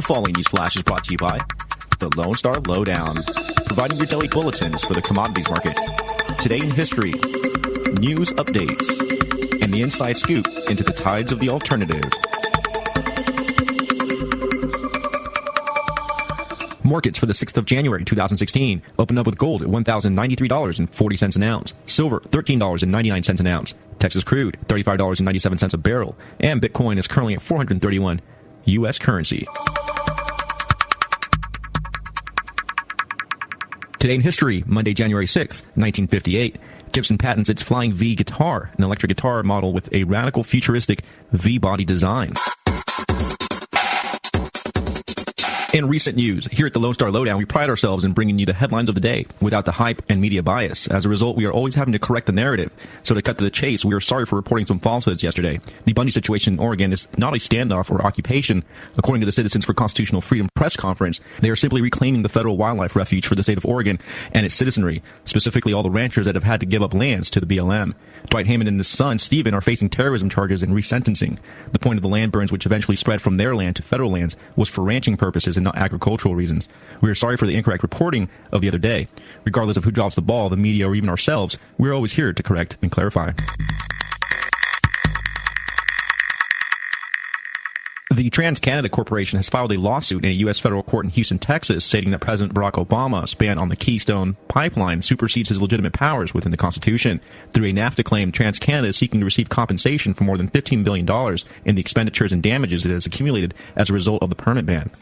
following news flash is brought to you by the Lone Star Lowdown, providing your daily bulletins for the commodities market. Today in history, news updates, and the inside scoop into the tides of the alternative. Markets for the 6th of January 2016 opened up with gold at $1,093.40 an ounce, silver $13.99 an ounce, Texas crude $35.97 a barrel, and Bitcoin is currently at 431 U.S. currency. Today in history, Monday, January 6th, 1958, Gibson patents its Flying V guitar, an electric guitar model with a radical futuristic V-body design. In recent news, here at the Lone Star Lowdown, we pride ourselves in bringing you the headlines of the day without the hype and media bias. As a result, we are always having to correct the narrative. So to cut to the chase, we are sorry for reporting some falsehoods yesterday. The Bundy situation in Oregon is not a standoff or occupation. According to the Citizens for Constitutional Freedom press conference, they are simply reclaiming the federal wildlife refuge for the state of Oregon and its citizenry, specifically all the ranchers that have had to give up lands to the BLM. Dwight Heyman and his son, Stephen, are facing terrorism charges and resentencing. The point of the land burns, which eventually spread from their land to federal lands, was for ranching purposes and not agricultural reasons. We are sorry for the incorrect reporting of the other day. Regardless of who drops the ball, the media or even ourselves, we're always here to correct and clarify. The TransCanada Corporation has filed a lawsuit in a U.S. federal court in Houston, Texas, stating that President Barack Obama's ban on the Keystone Pipeline supersedes his legitimate powers within the Constitution. Through a NAFTA claim, TransCanada is seeking to receive compensation for more than $15 billion in the expenditures and damages it has accumulated as a result of the permit ban.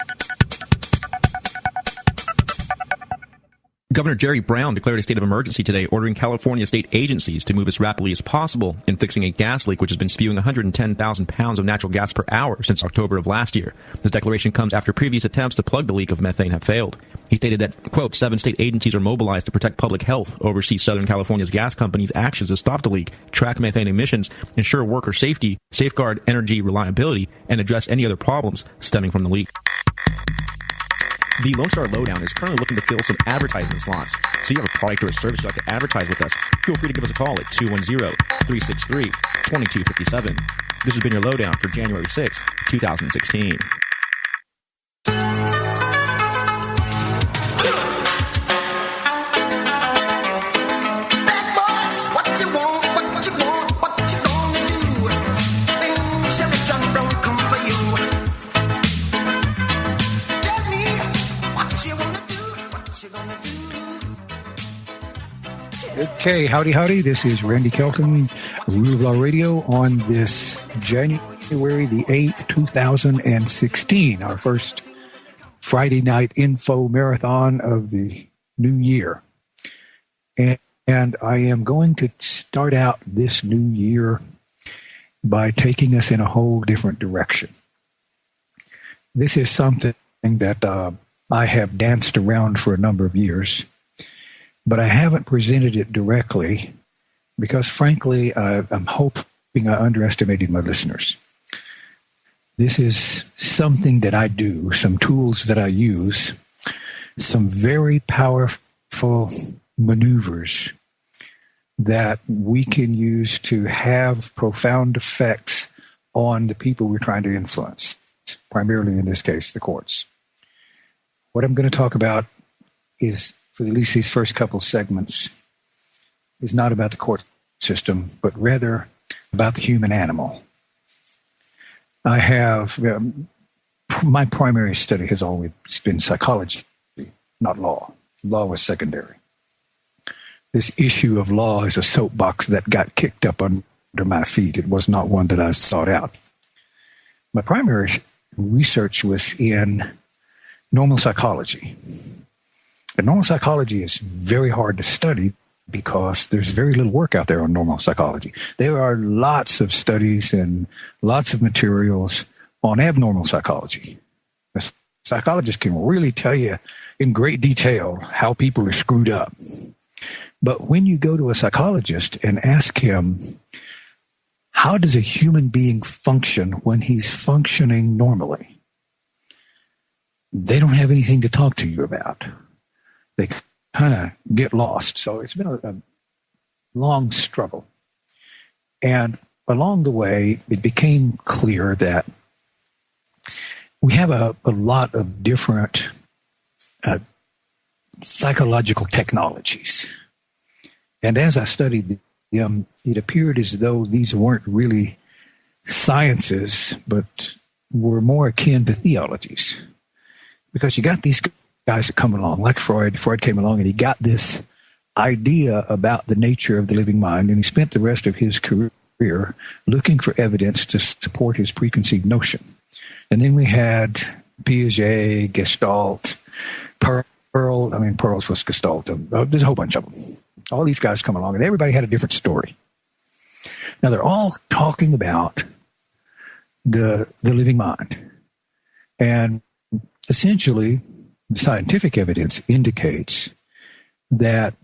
Governor Jerry Brown declared a state of emergency today, ordering California state agencies to move as rapidly as possible in fixing a gas leak which has been spewing 110,000 pounds of natural gas per hour since October of last year. This declaration comes after previous attempts to plug the leak of methane have failed. He stated that, quote, 7 state agencies are mobilized to protect public health, oversee Southern California's gas company's actions to stop the leak, track methane emissions, ensure worker safety, safeguard energy reliability, and address any other problems stemming from the leak. The Lone Star Lowdown is currently looking to fill some advertisement slots. So you have a product or a service you'd like to advertise with us, feel free to give us a call at 210-363-2257. This has been your Lowdown for January 6th, 2016. Okay, howdy. This is Randy Kelton, Rule of Law Radio on this January the 8th, 2016, our first Friday night info marathon of the new year. And I am going to start out this new year by taking us in a whole different direction. This is something that I have danced around for a number of years, but I haven't presented it directly because, frankly, I'm hoping I underestimated my listeners. This is something that I do, some tools that I use, some very powerful maneuvers that we can use to have profound effects on the people we're trying to influence, primarily in this case, the courts. What I'm going to talk about is, for at least these first couple segments, is not about the court system, but rather about the human animal. I have, my primary study has always been psychology, not law. Law was secondary. This issue of law is a soapbox that got kicked up under my feet. It was not one that I sought out. My primary research was in normal psychology. And normal psychology is very hard to study because there's very little work out there on normal psychology. There are lots of studies and lots of materials on abnormal psychology. A psychologist can really tell you in great detail how people are screwed up. But when you go to a psychologist and ask him, how does a human being function when he's functioning normally? They don't have anything to talk to you about. They kind of get lost. So it's been a long struggle. And along the way, it became clear that we have a lot of different psychological technologies. And as I studied them, it appeared as though these weren't really sciences, but were more akin to theologies. Because you got these guys that come along, like Freud. Freud came along and he got this idea about the nature of the living mind, and he spent the rest of his career looking for evidence to support his preconceived notion. And then we had Piaget, Gestalt, Pearls was Gestalt. There's a whole bunch of them. All these guys come along, and everybody had a different story. Now, they're all talking about the living mind. And essentially, the scientific evidence indicates that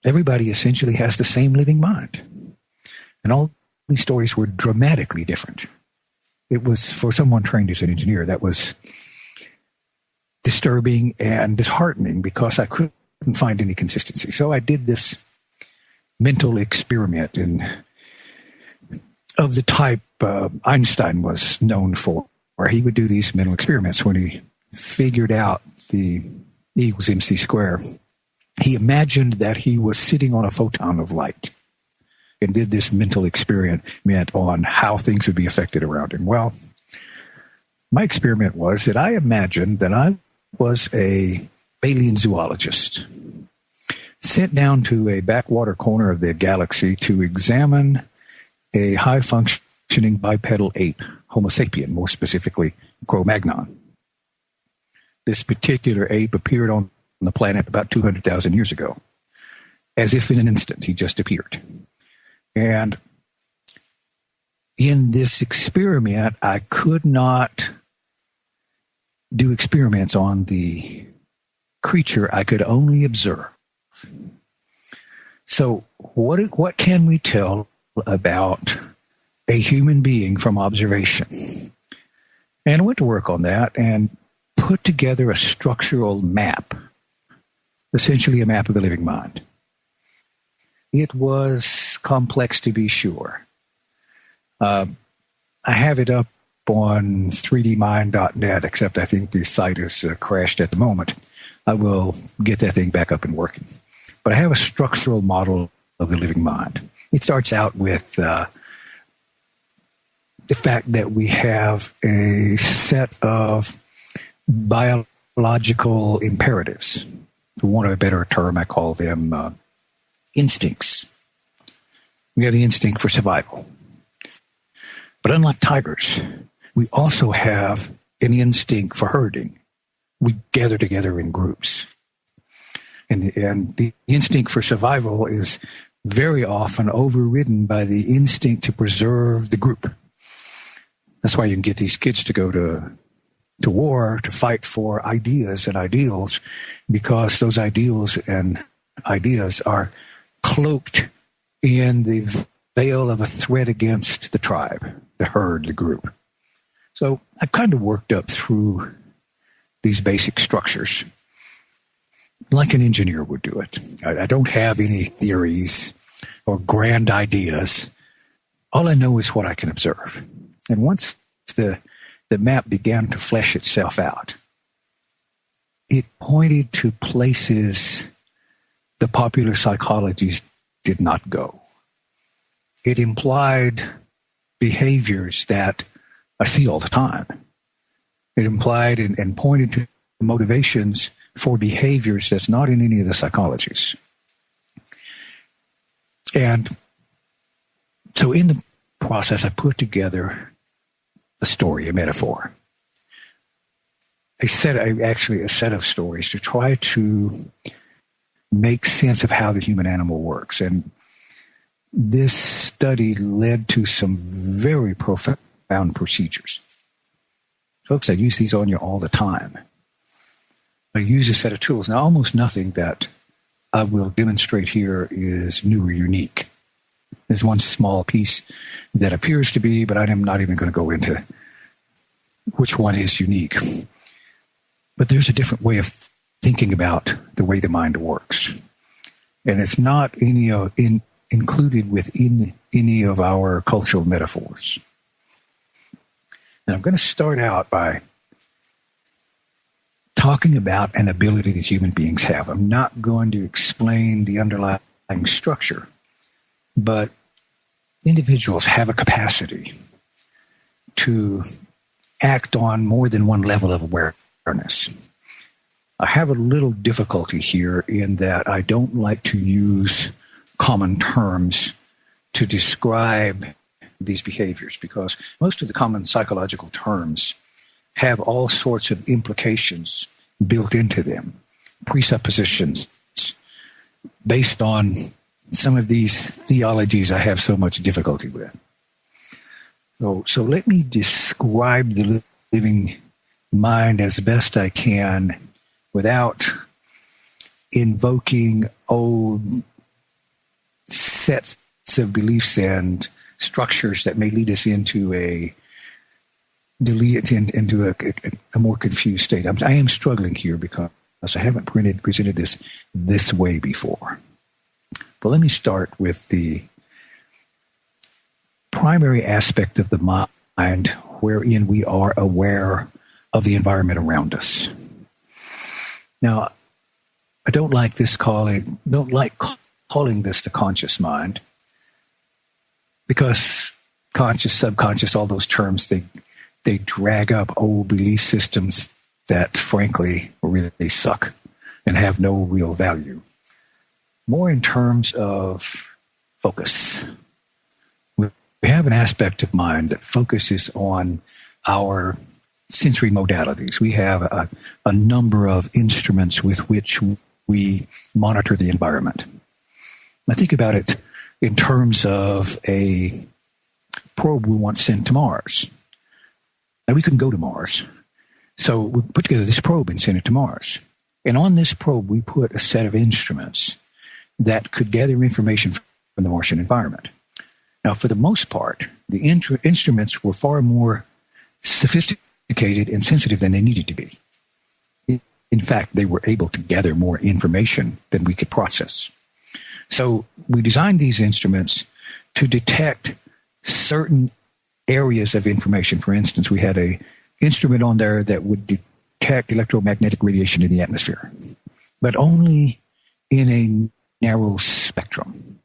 everybody essentially has the same living mind. And all these stories were dramatically different. It was, for someone trained as an engineer, that was disturbing and disheartening because I couldn't find any consistency. So I did this mental experiment of the type Einstein was known for, where he would do these mental experiments when he figured out the E equals mc squared. He imagined that he was sitting on a photon of light and did this mental experiment on how things would be affected around him. Well, my experiment was that I imagined that I was a alien zoologist sent down to a backwater corner of the galaxy to examine a high-functioning bipedal ape, Homo sapien, more specifically Cro-Magnon. This particular ape appeared on the planet about 200,000 years ago. As if in an instant, he just appeared. And in this experiment, I could not do experiments on the creature. I could only observe. So what can we tell about a human being from observation? And I went to work on that and put together a structural map, essentially a map of the living mind. It was complex, to be sure. I have it up on 3dmind.net, except I think the site is crashed at the moment. I will get that thing back up and working. But I have a structural model of the living mind. It starts out with the fact that we have a set of biological imperatives. For want of a better term, I call them instincts. We have the instinct for survival. But unlike tigers, we also have an instinct for herding. We gather together in groups. And the instinct for survival is very often overridden by the instinct to preserve the group. That's why you can get these kids to go to war, to fight for ideas and ideals, because those ideals and ideas are cloaked in the veil of a threat against the tribe, the herd, the group. So I kind of worked up through these basic structures like an engineer would do it. I don't have any theories or grand ideas. All I know is what I can observe. And once the map began to flesh itself out, it pointed to places the popular psychologies did not go. It implied behaviors that I see all the time. It implied and pointed to motivations for behaviors that's not in any of the psychologies. And so in the process, I put together a story, a metaphor. A set of stories to try to make sense of how the human animal works. And this study led to some very profound procedures. Folks, I use these on you all the time. I use a set of tools. Now, almost nothing that I will demonstrate here is new or unique. There's one small piece that appears to be, but I'm not even going to go into which one is unique. But there's a different way of thinking about the way the mind works. And it's not included within any of our cultural metaphors. And I'm going to start out by talking about an ability that human beings have. I'm not going to explain the underlying structure, but individuals have a capacity to act on more than one level of awareness. I have a little difficulty here in that I don't like to use common terms to describe these behaviors, because most of the common psychological terms have all sorts of implications built into them, presuppositions based on some of these theologies I have so much difficulty with. So let me describe the living mind as best I can without invoking old sets of beliefs and structures that may lead us into a more confused state. I am struggling here because I haven't presented this way before. But let me start with the primary aspect of the mind wherein we are aware of the environment around us. Now, I don't like calling this the conscious mind, because conscious, subconscious, all those terms, they drag up old belief systems that frankly really suck and have no real value. More in terms of focus. We have an aspect of mind that focuses on our sensory modalities. We have a number of instruments with which we monitor the environment. I think about it in terms of a probe we once sent to Mars. Now, we couldn't go to Mars, so we put together this probe and sent it to Mars. And on this probe, we put a set of instruments that could gather information from the Martian environment. Now, for the most part, the instruments were far more sophisticated and sensitive than they needed to be. In fact, they were able to gather more information than we could process. So we designed these instruments to detect certain areas of information. For instance, we had an instrument on there that would detect electromagnetic radiation in the atmosphere, but only in a narrow spectrum.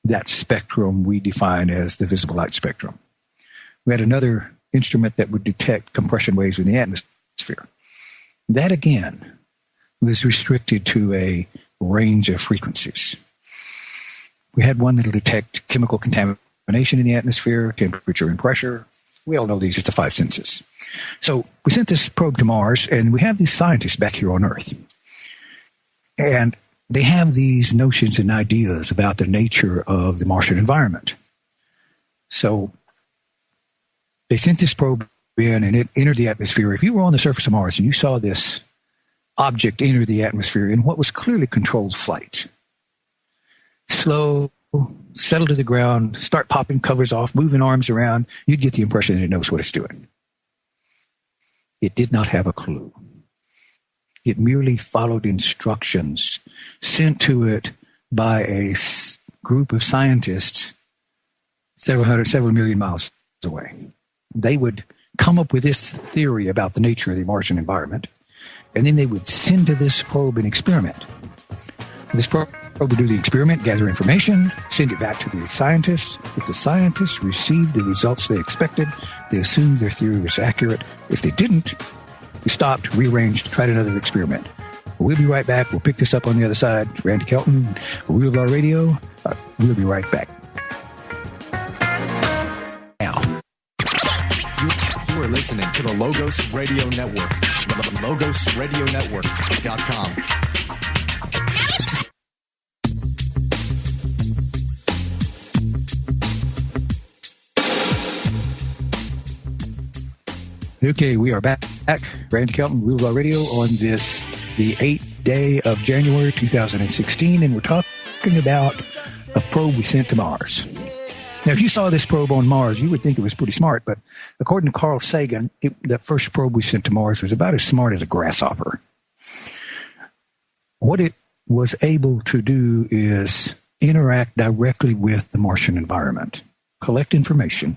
That spectrum we define as the visible light spectrum. We had another instrument that would detect compression waves in the atmosphere. That, again, was restricted to a range of frequencies. We had one that will detect chemical contamination in the atmosphere, temperature and pressure. We all know these as the five senses. So we sent this probe to Mars, and we have these scientists back here on Earth. And they have these notions and ideas about the nature of the Martian environment. So they sent this probe in, and it entered the atmosphere. If you were on the surface of Mars and you saw this object enter the atmosphere in what was clearly controlled flight, slow, settle to the ground, start popping covers off, moving arms around, you'd get the impression that it knows what it's doing. It did not have a clue. It merely followed instructions sent to it by a group of scientists several million miles away. They would come up with this theory about the nature of the Martian environment, and then they would send to this probe an experiment. This probe would do the experiment, gather information, send it back to the scientists. If the scientists received the results they expected, they assumed their theory was accurate. If they didn't, they stopped, rearranged, tried another experiment. We'll be right back. We'll pick this up on the other side. Randy Kelton, Real Law Radio. We'll be right back. Now, you are listening to the Logos Radio Network. LogosRadioNetwork.com. Okay, we are back. Randy Kelton, Real Law Radio, on this, the 8th day of January 2016, and we're talking about a probe we sent to Mars. Now, if you saw this probe on Mars, you would think it was pretty smart, but according to Carl Sagan, the first probe we sent to Mars was about as smart as a grasshopper. What it was able to do is interact directly with the Martian environment, collect information,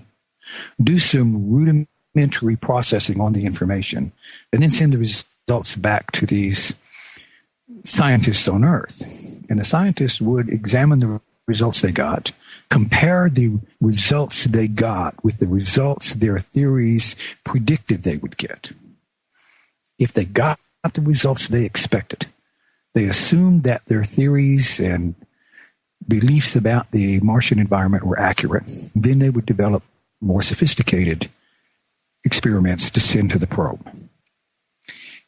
do some rudimentary processing on the information, and then send the results results back to these scientists on Earth. And the scientists would examine the results they got, compare the results they got with the results their theories predicted they would get. If they got the results they expected, they assumed that their theories and beliefs about the Martian environment were accurate. Then they would develop more sophisticated experiments to send to the probe.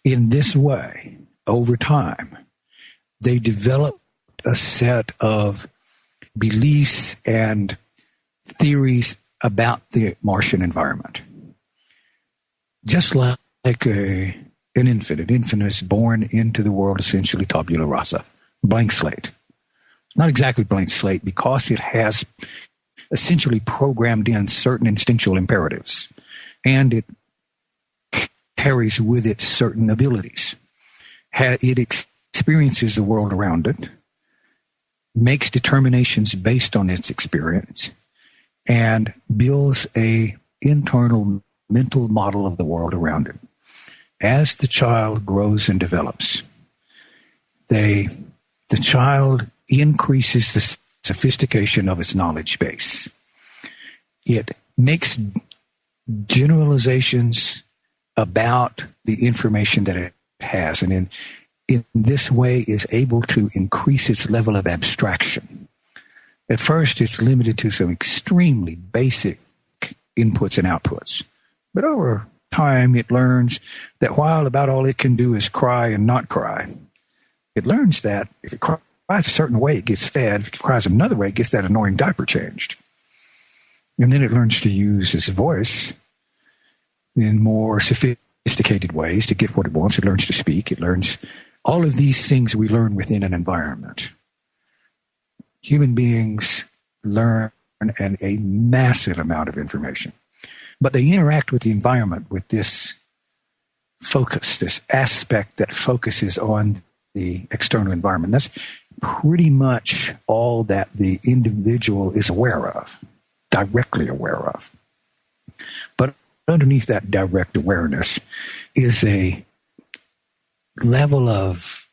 In this way, over time, they developed a set of beliefs and theories about the Martian environment. Just like an infant. An infant is born into the world essentially tabula rasa, blank slate. Not exactly blank slate because it has essentially programmed in certain instinctual imperatives, and it carries with it certain abilities. It experiences the world around it, makes determinations based on its experience, and builds an internal mental model of the world around it. As the child grows and develops, the child increases the sophistication of its knowledge base. It makes generalizations about the information that it has, and in this way is able to increase its level of abstraction. At first, it's limited to some extremely basic inputs and outputs. But over time, it learns that while about all it can do is cry and not cry, it learns that if it cries a certain way, it gets fed. If it cries another way, it gets that annoying diaper changed. And then it learns to use its voice in more sophisticated ways to get what it wants. It learns to speak. It learns all of these things we learn within an environment. Human beings learn a massive amount of information, but they interact with the environment with this focus, this aspect that focuses on the external environment. That's pretty much all that the individual is aware of, directly aware of. But underneath that direct awareness is a level of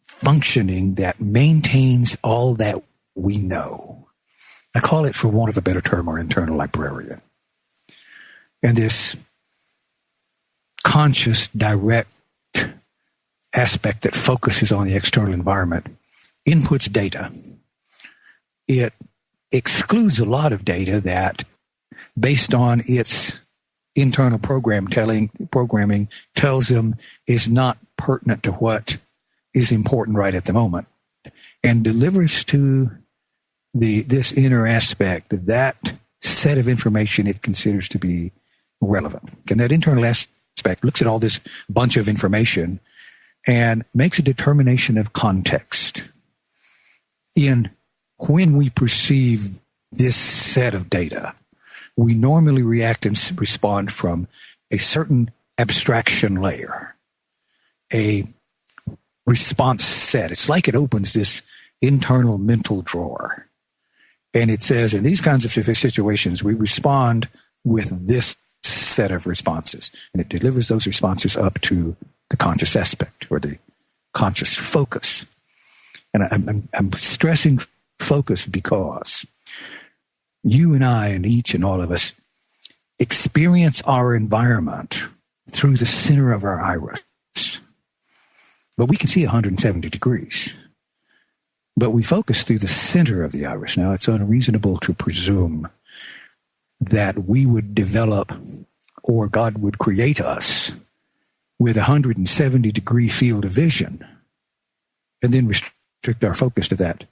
functioning that maintains all that we know. I call it, for want of a better term, our internal librarian. And this conscious, direct aspect that focuses on the external environment inputs data. It excludes a lot of data that, based on its internal programming, tells them is not pertinent to what is important right at the moment, and delivers to this inner aspect that set of information it considers to be relevant. And that internal aspect looks at all this bunch of information and makes a determination of context. When we perceive this set of data, we normally react and respond from a certain abstraction layer, a response set. It's like it opens this internal mental drawer, and it says, in these kinds of situations, we respond with this set of responses, and it delivers those responses up to the conscious aspect or the conscious focus. And I'm stressing focus because you and I and each and all of us experience our environment through the center of our iris. But we can see 170 degrees. But we focus through the center of the iris. Now, it's unreasonable to presume that we would develop, or God would create us with 170 degree field of vision and then restrict our focus to that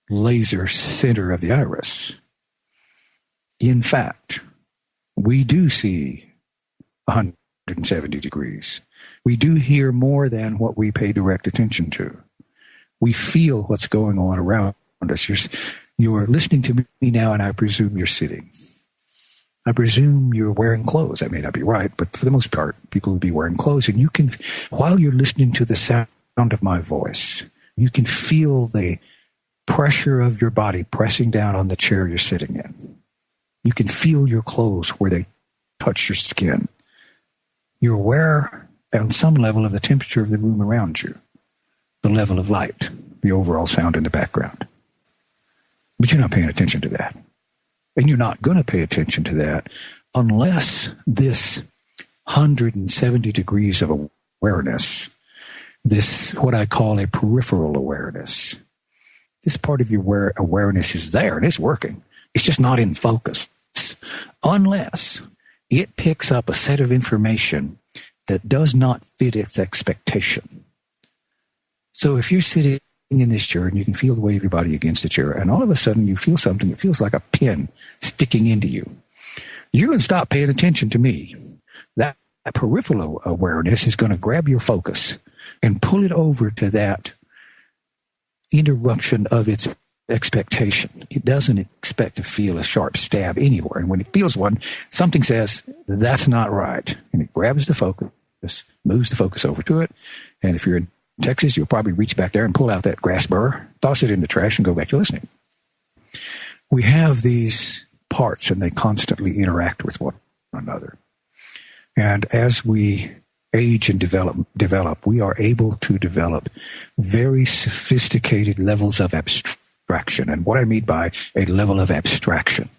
laser center of the iris. In fact, we do see 170 degrees. We do hear more than what we pay direct attention to. We feel what's going on around us. You're listening to me now, and I presume you're sitting. I presume you're wearing clothes. That may not be right, but for the most part, people will be wearing clothes. And you can, while you're listening to the sound of my voice, you can feel the pressure of your body pressing down on the chair you're sitting in. You can feel your clothes where they touch your skin. You're aware on some level of the temperature of the room around you, the level of light, the overall sound in the background. But you're not paying attention to that. And you're not going to pay attention to that unless this 170 degrees of awareness, this what I call a peripheral awareness, this part of your awareness is there and it's working. It's just not in focus. Unless it picks up a set of information that does not fit its expectation. So if you're sitting in this chair and you can feel the weight of your body against the chair, and all of a sudden you feel something that feels like a pin sticking into you, you're going to stop paying attention to me. That peripheral awareness is going to grab your focus and pull it over to that interruption of its expectation. It doesn't expect to feel a sharp stab anywhere. And when it feels one, something says, that's not right. And it grabs the focus, moves the focus over to it. And if you're in Texas, you'll probably reach back there and pull out that grass burr, toss it in the trash, and go back to listening. We have these parts, and they constantly interact with one another. And as we age and develop, we are able to develop very sophisticated levels of abstraction. And what I mean by a level of abstraction,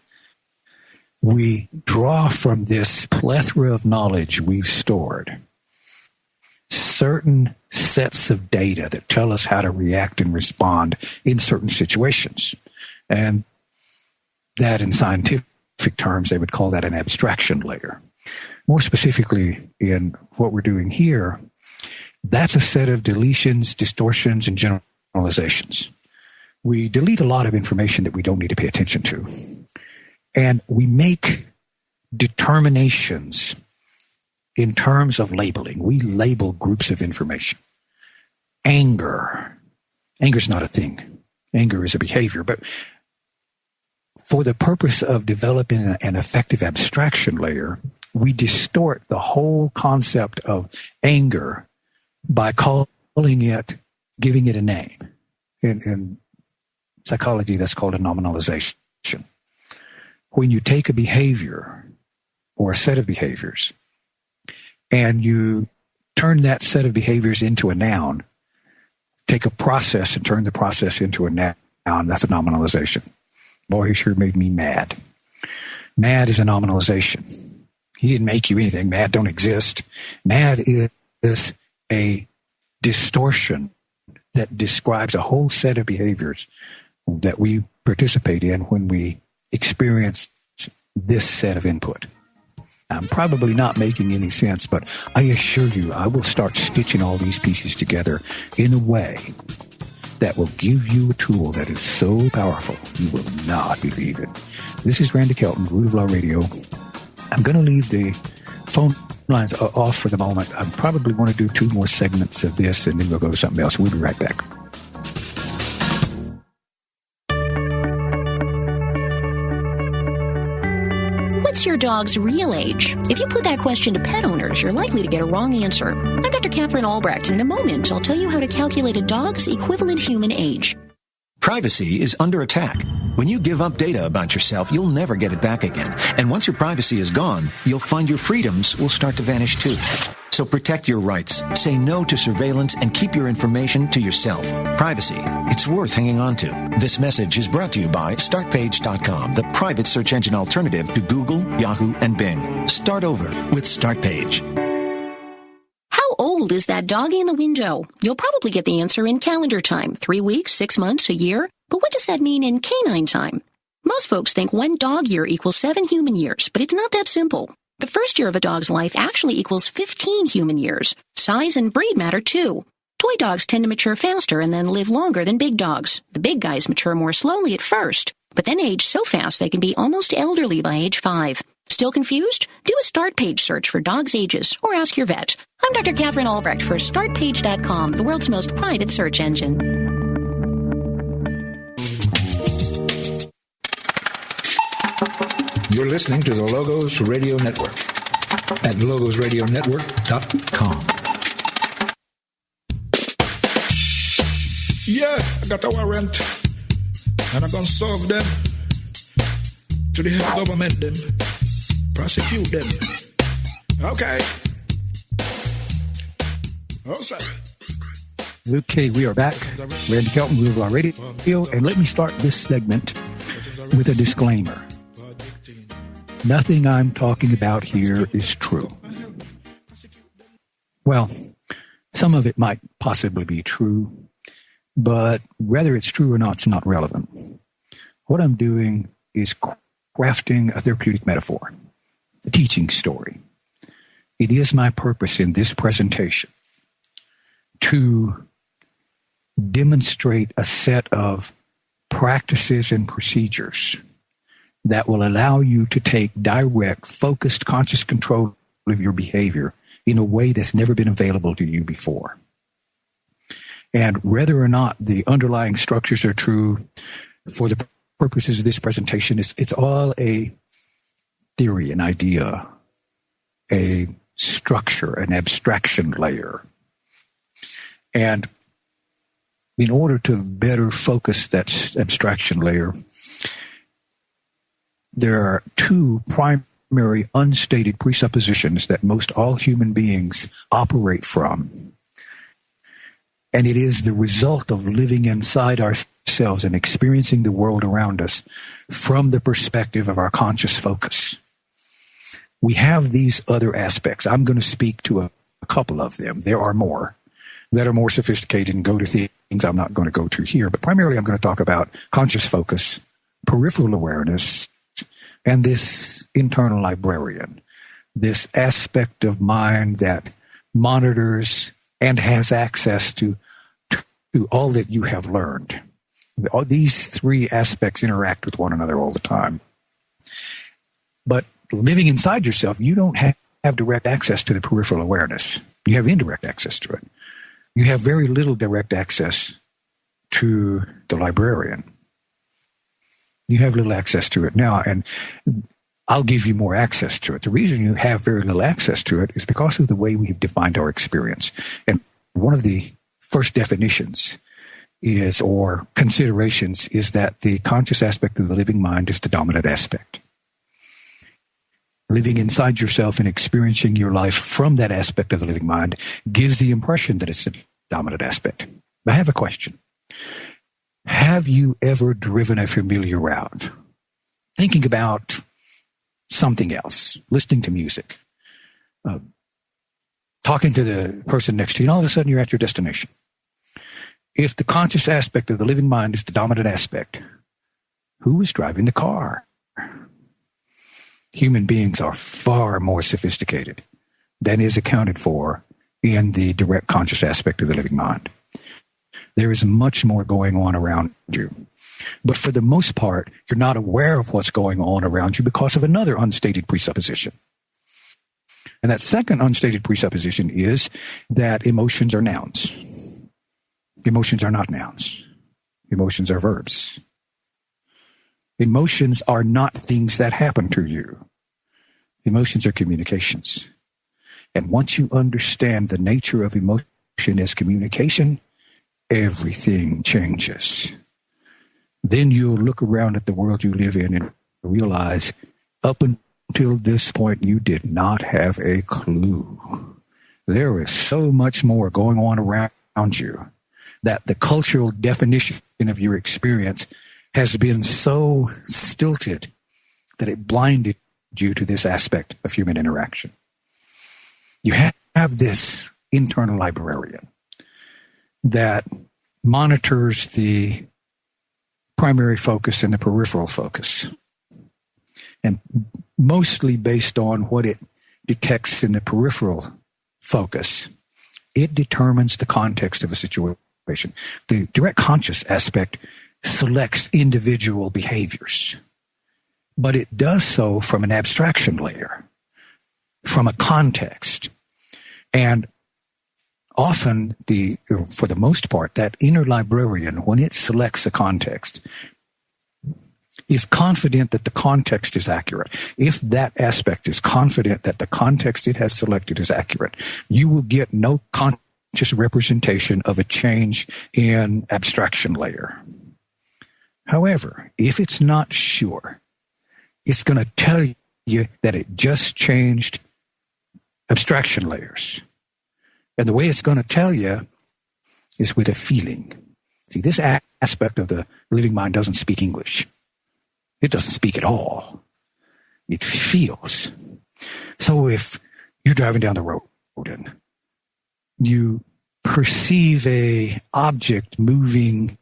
we draw from this plethora of knowledge we've stored certain sets of data that tell us how to react and respond in certain situations. And that in scientific terms, they would call that an abstraction layer. More specifically, in what we're doing here, that's a set of deletions, distortions, and generalizations. We delete a lot of information that we don't need to pay attention to. And we make determinations in terms of labeling. We label groups of information. Anger. Anger is not a thing. Anger is a behavior. But for the purpose of developing an effective abstraction layer, we distort the whole concept of anger by calling it, giving it a name. In psychology, that's called a nominalization. When you take a behavior or a set of behaviors and you turn that set of behaviors into a noun, take a process and turn the process into a noun, that's a nominalization. Boy, he sure made me mad. Mad is a nominalization. He didn't make you anything. Mad don't exist. Mad is a distortion that describes a whole set of behaviors that we participate in when we experience this set of input. I'm probably not making any sense, but I assure you I will start stitching all these pieces together in a way that will give you a tool that is so powerful you will not believe it. This is Randy Kelton, Root of Law Radio. I'm going to leave the phone lines off for the moment. I probably want to do 2 more segments of this, and then we'll go to something else. We'll be right back. What's your dog's real age? If you put that question to pet owners, you're likely to get a wrong answer. I'm Dr. Catherine Albrecht, and in a moment, I'll tell you how to calculate a dog's equivalent human age. Privacy is under attack. When you give up data about yourself, you'll never get it back again. And once your privacy is gone, you'll find your freedoms will start to vanish too. So protect your rights, say no to surveillance, and keep your information to yourself. Privacy, it's worth hanging on to. This message is brought to you by StartPage.com, the private search engine alternative to Google, Yahoo, and Bing. Start over with StartPage. How old is that doggy in the window? You'll probably get the answer in calendar time, 3 weeks, 6 months, a year. But what does that mean in canine time? Most folks think 1 dog year equals 7 human years, but it's not that simple. The first year of a dog's life actually equals 15 human years. Size and breed matter too. Toy dogs tend to mature faster and then live longer than big dogs. The big guys mature more slowly at first, but then age so fast they can be almost elderly by age 5. Still confused? Do a StartPage search for dogs' ages or ask your vet. I'm Dr. Catherine Albrecht for StartPage.com, the world's most private search engine. You're listening to the Logos Radio Network at logosradionetwork.com. Yeah, I got a warrant, and I'm going to serve them to the head government, them, prosecute them. Okay. Okay, we are back. Randy Kelton, Rule of Law Radio, and let me start this segment with a disclaimer. Nothing I'm talking about here is true. Well, some of it might possibly be true, but whether it's true or not, it's not relevant. What I'm doing is crafting a therapeutic metaphor, a teaching story. It is my purpose in this presentation to demonstrate a set of practices and procedures that will allow you to take direct, focused, conscious control of your behavior in a way that's never been available to you before. And whether or not the underlying structures are true, for the purposes of this presentation, it's all a theory, an idea, a structure, an abstraction layer. And in order to better focus that abstraction layer, there are two primary unstated presuppositions that most all human beings operate from. And it is the result of living inside ourselves and experiencing the world around us from the perspective of our conscious focus. We have these other aspects. I'm going to speak to a couple of them. There are more that are more sophisticated and go to things I'm not going to go to here. But primarily I'm going to talk about conscious focus, peripheral awareness, and this internal librarian, this aspect of mind that monitors and has access to all that you have learned. All these three aspects interact with one another all the time. But living inside yourself, you don't have direct access to the peripheral awareness. You have indirect access to it. You have very little direct access to the librarian. You have little access to it now, and I'll give you more access to it. The reason you have very little access to it is because of the way we've defined our experience. And one of the first definitions is, or considerations, is that the conscious aspect of the living mind is the dominant aspect. Living inside yourself and experiencing your life from that aspect of the living mind gives the impression that it's the dominant aspect. I have a question. Have you ever driven a familiar route, thinking about something else, listening to music, talking to the person next to you, and all of a sudden you're at your destination? If the conscious aspect of the living mind is the dominant aspect, who is driving the car? Human beings are far more sophisticated than is accounted for in the direct conscious aspect of the living mind. There is much more going on around you. But for the most part, you're not aware of what's going on around you because of another unstated presupposition. And that second unstated presupposition is that emotions are nouns. Emotions are not nouns. Emotions are verbs. Emotions are not things that happen to you. Emotions are communications. And once you understand the nature of emotion as communication, everything changes. Then you'll look around at the world you live in and realize up until this point you did not have a clue. There is so much more going on around you that the cultural definition of your experience has been so stilted that it blinded you to this aspect of human interaction. You have this internal librarian that monitors the primary focus and the peripheral focus, and mostly based on what it detects in the peripheral focus, it determines the context of a situation. The direct conscious aspect selects individual behaviors, but it does so from an abstraction layer, from a context. And often, for the most part, that inner librarian, when it selects a context, is confident that the context is accurate. If that aspect is confident that the context it has selected is accurate, you will get no conscious representation of a change in abstraction layer. However, if it's not sure, it's going to tell you that it just changed abstraction layers. And the way it's going to tell you is with a feeling. See, this aspect of the living mind doesn't speak English. It doesn't speak at all. It feels. So if you're driving down the road and you perceive a object moving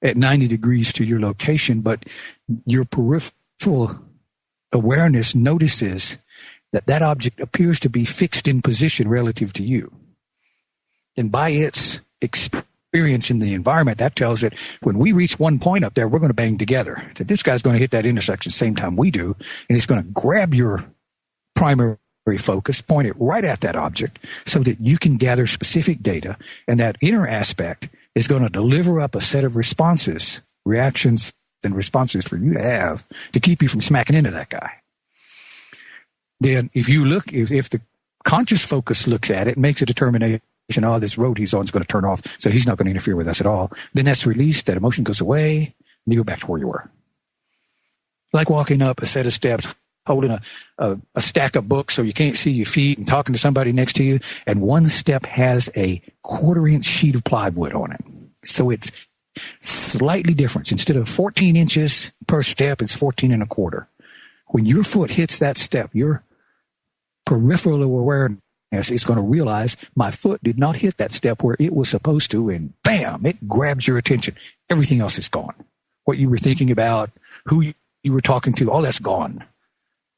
at 90 degrees to your location, but your peripheral awareness notices that that object appears to be fixed in position relative to you. And by its experience in the environment, that tells it when we reach one point up there, we're going to bang together. So this guy's going to hit that intersection the same time we do, and it's going to grab your primary focus, point it right at that object so that you can gather specific data, and that inner aspect is going to deliver up a set of responses, reactions and responses for you to have to keep you from smacking into that guy. Then if you look, if the conscious focus looks at it, makes a determination, oh, this road he's on is going to turn off, so he's not going to interfere with us at all, then that's released, that emotion goes away, and you go back to where you were. Like walking up a set of steps, holding a stack of books so you can't see your feet and talking to somebody next to you, and one step has a 1/4-inch sheet of plywood on it. So it's slightly different. Instead of 14 inches per step, it's 14 1/4. When your foot hits that step, your peripheral awareness is going to realize my foot did not hit that step where it was supposed to, and bam, it grabs your attention. Everything else is gone. What you were thinking about, who you were talking to, all that's gone.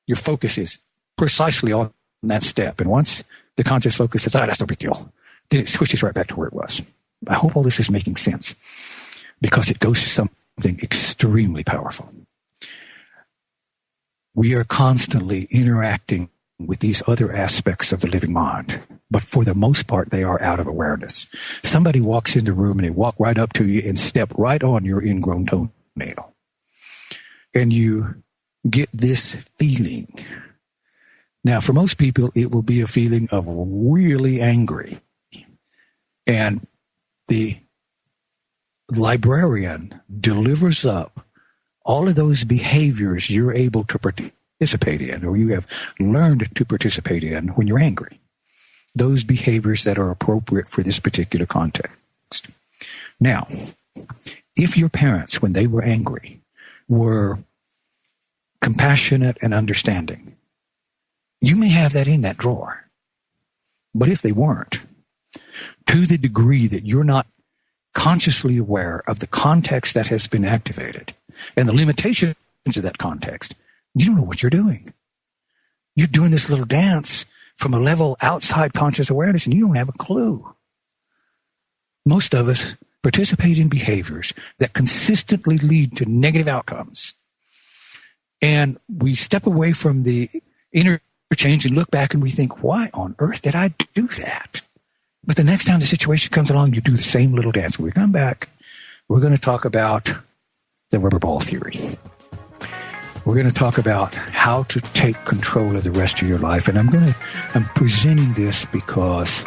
Your focus is precisely on that step. And once the conscious focus says, that's no big deal, then it switches right back to where it was. I hope all this is making sense, because it goes to something extremely powerful. We are constantly interacting with these other aspects of the living mind, but for the most part, they are out of awareness. Somebody walks in the room and they walk right up to you and step right on your ingrown toenail. And you get this feeling. Now, for most people, it will be a feeling of really angry. And the librarian delivers up all of those behaviors you're able to participate in, or you have learned to participate in when you're angry. Those behaviors that are appropriate for this particular context. Now, if your parents, when they were angry, were compassionate and understanding, you may have that in that drawer. But if they weren't, to the degree that you're not consciously aware of the context that has been activated and the limitations of that context, you don't know what you're doing. You're doing this little dance from a level outside conscious awareness, and you don't have a clue. Most of us participate in behaviors that consistently lead to negative outcomes. And we step away from the interchange and look back and we think, why on earth did I do that? But the next time the situation comes along, you do the same little dance. When we come back, we're going to talk about the rubber ball theory. We're going to talk about how to take control of the rest of your life. And I'm presenting this because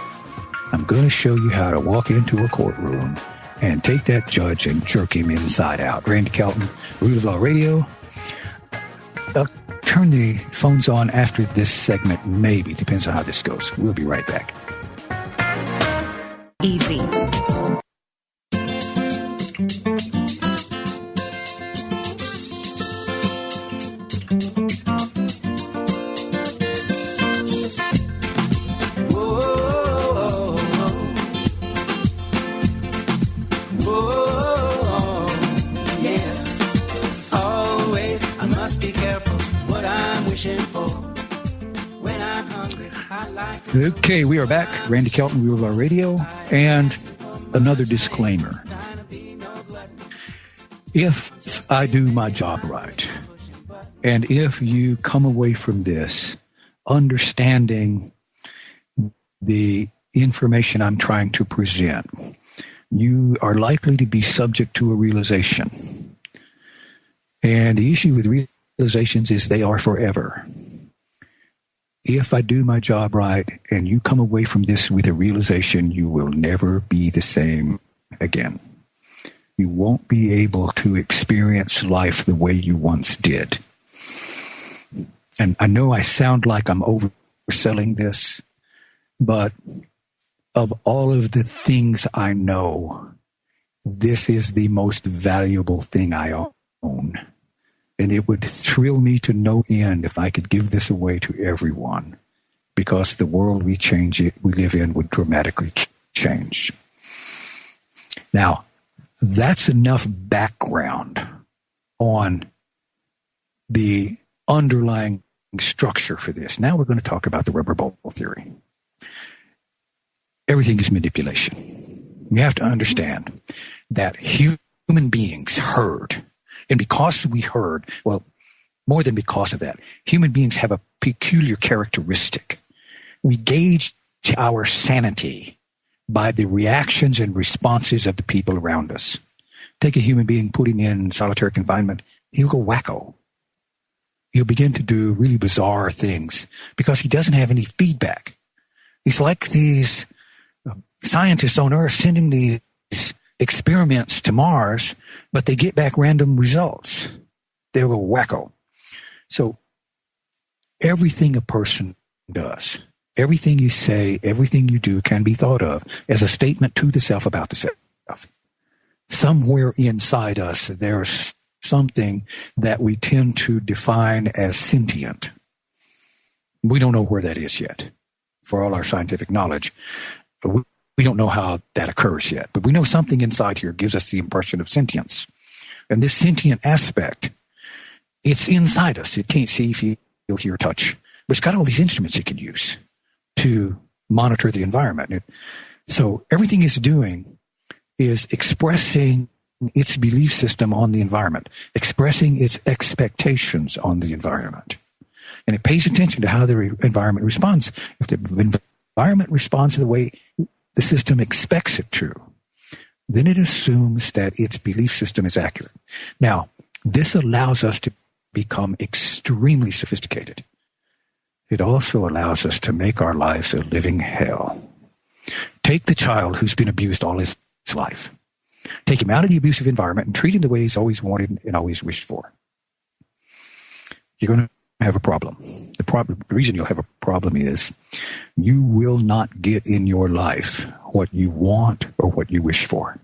I'm going to show you how to walk into a courtroom and take that judge and jerk him inside out. Randy Kelton, Root of Law Radio. I'll turn the phones on after this segment, maybe. Depends on how this goes. We'll be right back. Easy. Okay, we are back. Randy Kelton, Root of Law Radio, and another disclaimer. If I do my job right, and if you come away from this understanding the information I'm trying to present, you are likely to be subject to a realization. And the issue with realizations is they are forever. If I do my job right and you come away from this with a realization, you will never be the same again. You won't be able to experience life the way you once did. And I know I sound like I'm overselling this, but of all of the things I know, this is the most valuable thing I own. And it would thrill me to no end if I could give this away to everyone, because the world we live in would dramatically change. Now, that's enough background on the underlying structure for this. Now we're going to talk about the rubber ball theory. Everything is manipulation. You have to understand that human beings heard. And because we heard, well, more than because of that, human beings have a peculiar characteristic. We gauge our sanity by the reactions and responses of the people around us. Take a human being, put him in solitary confinement, he'll go wacko. He'll begin to do really bizarre things because he doesn't have any feedback. He's like these scientists on Earth sending these experiments to Mars, but they get back random results. They'll go wacko. So everything a person does, everything you say, everything you do can be thought of as a statement to the self about the self. Somewhere inside us, there's something that we tend to define as sentient. We don't know where that is yet, for all our scientific knowledge. We don't know how that occurs yet, but we know something inside here gives us the impression of sentience. And this sentient aspect, it's inside us. It can't see, feel, hear, touch, but it's got all these instruments it can use to monitor the environment. So everything it's doing is expressing its belief system on the environment, expressing its expectations on the environment. And it pays attention to how the environment responds. If the environment responds the way the system expects it to, then it assumes that its belief system is accurate. Now, this allows us to become extremely sophisticated. It also allows us to make our lives a living hell. Take the child who's been abused all his life. Take him out of the abusive environment and treat him the way he's always wanted and always wished for. You're going to have a problem. The reason you'll have a problem is you will not get in your life what you want or what you wish for.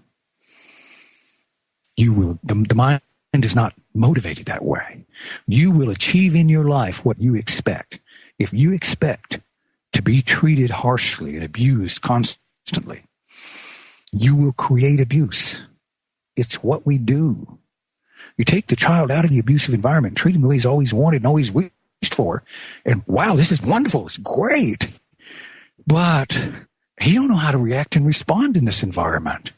You will. The mind is not motivated that way. You will achieve in your life what you expect. If you expect to be treated harshly and abused constantly, you will create abuse. It's what we do. You take the child out of the abusive environment, treat him the way he's always wanted and always wished for, and wow, this is wonderful, it's great. But he don't know how to react and respond in this environment.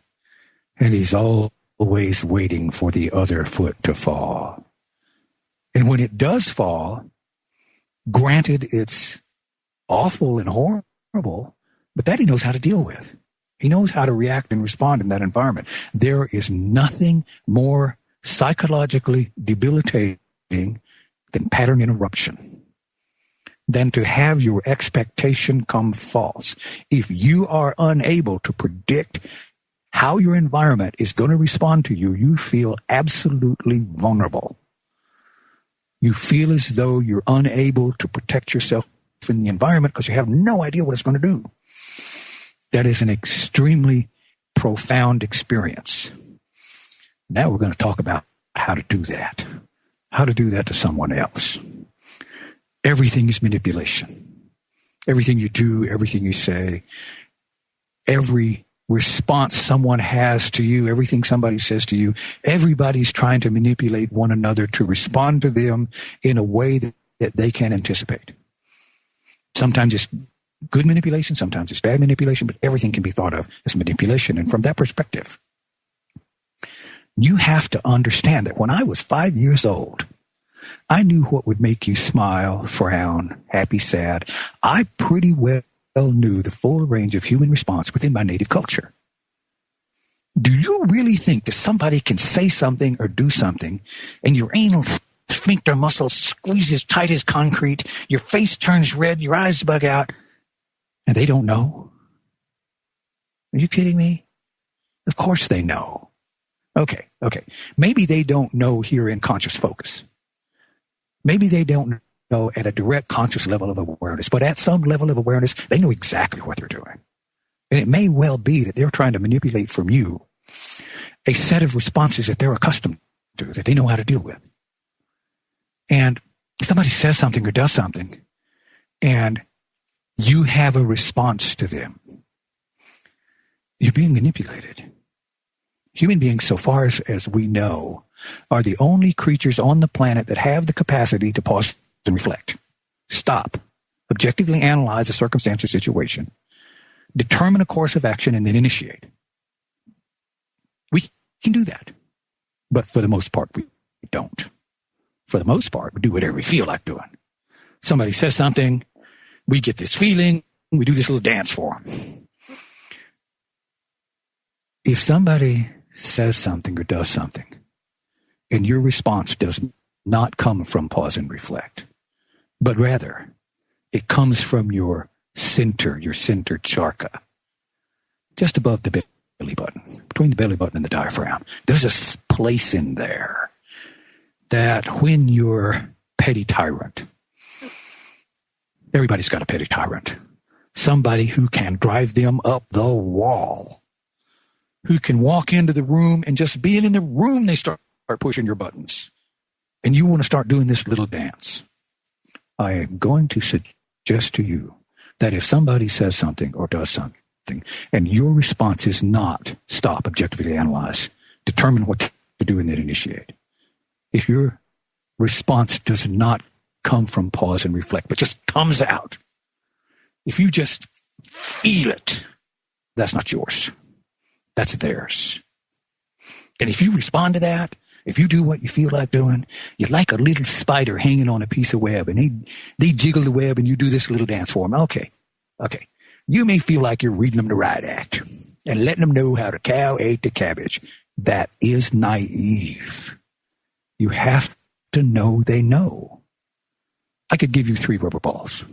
And he's always waiting for the other foot to fall. And when it does fall, granted it's awful and horrible, but that he knows how to deal with. He knows how to react and respond in that environment. There is nothing more psychologically debilitating than pattern interruption, than to have your expectation come false. If you are unable to predict how your environment is going to respond to you, you feel absolutely vulnerable. You feel as though you're unable to protect yourself in the environment because you have no idea what it's going to do. That is an extremely profound experience. Now we're going to talk about how to do that. How to do that to someone else. Everything is manipulation. Everything you do, everything you say, every response someone has to you, everything somebody says to you, everybody's trying to manipulate one another to respond to them in a way that they can anticipate. Sometimes it's good manipulation, sometimes it's bad manipulation, but everything can be thought of as manipulation. And from that perspective, you have to understand that when I was 5 years old, I knew what would make you smile, frown, happy, sad. I pretty well knew the full range of human response within my native culture. Do you really think that somebody can say something or do something and your anal sphincter muscle squeezes tight as concrete, your face turns red, your eyes bug out, and they don't know? Are you kidding me? Of course they know. Okay. Maybe they don't know here in conscious focus. Maybe they don't know at a direct conscious level of awareness, but at some level of awareness, they know exactly what they're doing. And it may well be that they're trying to manipulate from you a set of responses that they're accustomed to, that they know how to deal with. And somebody says something or does something, and you have a response to them. You're being manipulated. Human beings, so far as we know, are the only creatures on the planet that have the capacity to pause and reflect. Stop. Objectively analyze a circumstance or situation. Determine a course of action and then initiate. We can do that. But for the most part, we don't. For the most part, we do whatever we feel like doing. Somebody says something, we get this feeling, we do this little dance for them. If somebody says something or does something, and your response does not come from pause and reflect, but rather it comes from your center chakra, just above the belly button, between the belly button and the diaphragm. There's a place in there that when you're petty tyrant, everybody's got a petty tyrant, somebody who can drive them up the wall, who can walk into the room and just being in the room, they start pushing your buttons. And you want to start doing this little dance. I am going to suggest to you that if somebody says something or does something, and your response is not stop, objectively analyze, determine what to do, and then initiate. If your response does not come from pause and reflect, but just comes out, if you just feel it, that's not yours. That's theirs. And if you respond to that, if you do what you feel like doing, you're like a little spider hanging on a piece of web, and they jiggle the web, and you do this little dance for them. Okay. You may feel like you're reading them the right act and letting them know how the cow ate the cabbage. That is naive. You have to know they know. I could give you 3 rubber balls.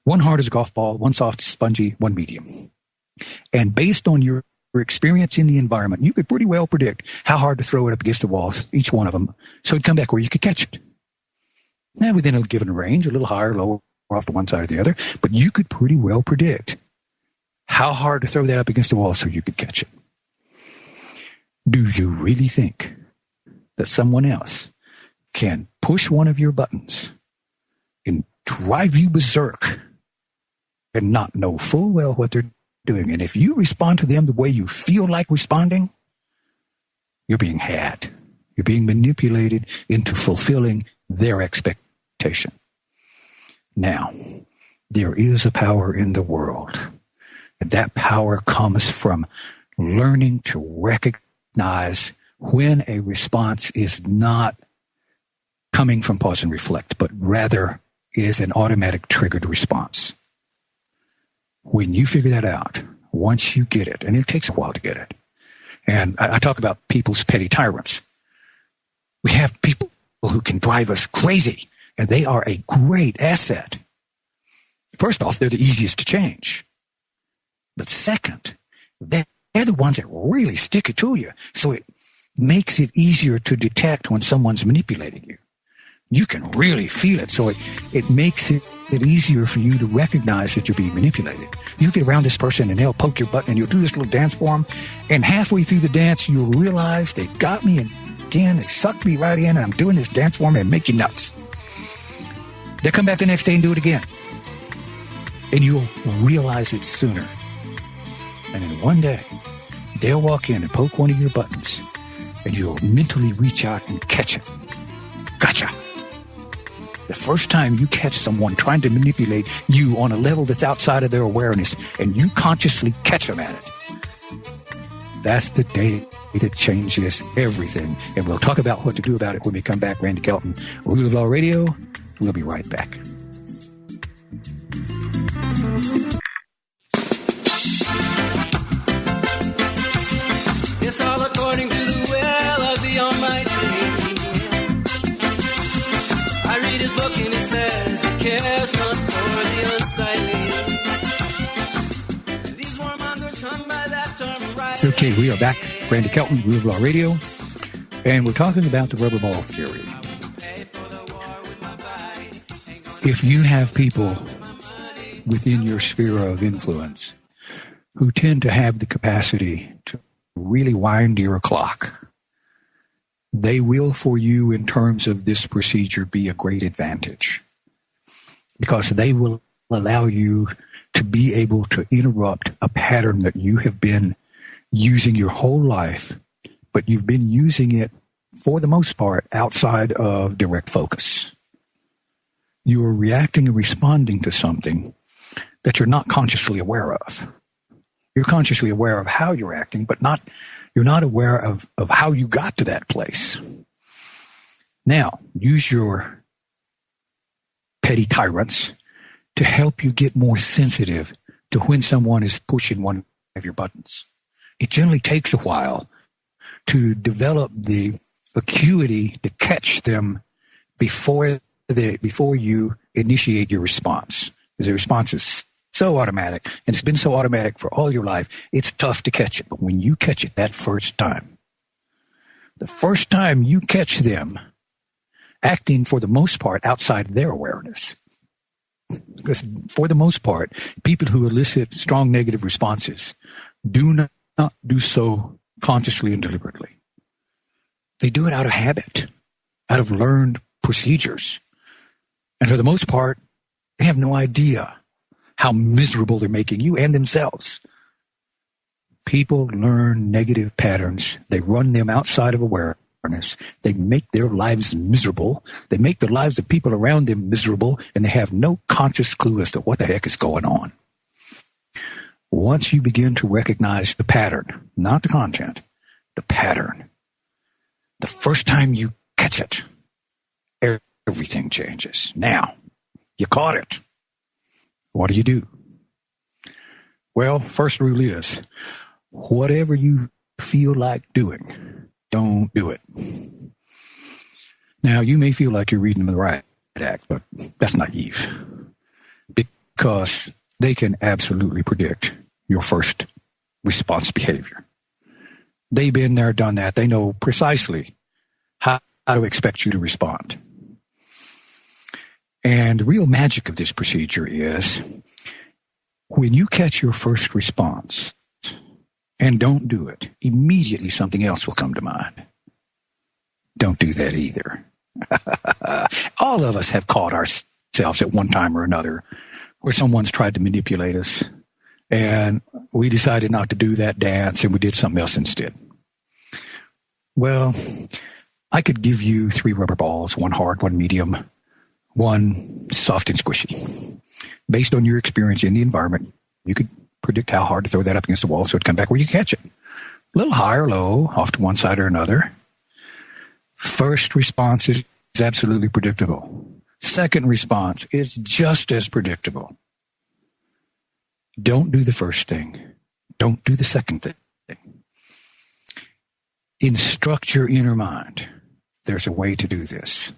One hard as a golf ball, one soft, spongy, one medium. And based on your experience in the environment, you could pretty well predict how hard to throw it up against the walls, each one of them, so it'd come back where you could catch it. Now, within a given range, a little higher, lower, off to one side or the other, but you could pretty well predict how hard to throw that up against the wall so you could catch it. Do you really think that someone else can push one of your buttons and drive you berserk and not know full well what they're doing? And if you respond to them the way you feel like responding, you're being had. You're being manipulated into fulfilling their expectation. Now, there is a power in the world, and that power comes from learning to recognize when a response is not coming from pause and reflect, but rather is an automatic triggered response. When you figure that out, once you get it, and it takes a while to get it, and I talk about people's petty tyrants. We have people who can drive us crazy, and they are a great asset. First off, they're the easiest to change. But second, they're the ones that really stick it to you, so it makes it easier to detect when someone's manipulating you. You can really feel it, so it makes it easier for you to recognize that you're being manipulated. You get around this person and they'll poke your button and you'll do this little dance for them, and halfway through the dance you'll realize they got me again, they sucked me right in, and I'm doing this dance for them and make you nuts. They'll come back the next day and do it again, and you'll realize it sooner. And then one day they'll walk in and poke one of your buttons, and you'll mentally reach out and catch it. Gotcha. The first time you catch someone trying to manipulate you on a level that's outside of their awareness, and you consciously catch them at it, that's the day that changes everything. And we'll talk about what to do about it when we come back. Randy Kelton, Rule of Law Radio. We'll be right back. It's all according to the will of the Almighty. I read his book and it says he cares not for the unsightly. These warmongers hung by that term right. Okay, we are back. Randy Kelton, Rule of Law Radio. And we're talking about the rubber ball theory. If you have people within your sphere of influence who tend to have the capacity to really wind your clock, they will, for you in terms of this procedure, be a great advantage, because they will allow you to be able to interrupt a pattern that you have been using your whole life, but you've been using it, for the most part, outside of direct focus. You are reacting and responding to something that you're not consciously aware of. You're consciously aware of how you're acting, but you're not aware of how you got to that place. Now, use your petty tyrants to help you get more sensitive to when someone is pushing one of your buttons. It generally takes a while to develop the acuity to catch them before you initiate your response. Because the response is so automatic, and it's been so automatic for all your life, it's tough to catch it. But when you catch it that first time, the first time you catch them acting for the most part outside their awareness, because for the most part, people who elicit strong negative responses do not do so consciously and deliberately. They do it out of habit, out of learned procedures. And for the most part, they have no idea how miserable they're making you and themselves. People learn negative patterns. They run them outside of awareness. They make their lives miserable. They make the lives of people around them miserable, and they have no conscious clue as to what the heck is going on. Once you begin to recognize the pattern, not the content, the pattern, the first time you catch it, everything changes. Now, you caught it. What do you do? Well, first rule is, whatever you feel like doing, don't do it. Now, you may feel like you're reading the right act, but that's naive, because they can absolutely predict your first response behavior. They've been there, done that. They know precisely how to expect you to respond. And the real magic of this procedure is, when you catch your first response and don't do it, immediately something else will come to mind. Don't do that either. All of us have caught ourselves at one time or another where someone's tried to manipulate us, and we decided not to do that dance, and we did something else instead. Well, I could give you 3 rubber balls, 1 hard, 1 medium, 1 soft and squishy. Based on your experience in the environment, you could predict how hard to throw that up against the wall so it'd come back where you catch it. A little high or low, off to one side or another. First response is absolutely predictable. Second response is just as predictable. Don't do the first thing. Don't do the second thing. Instruct your inner mind. There's a way to do this.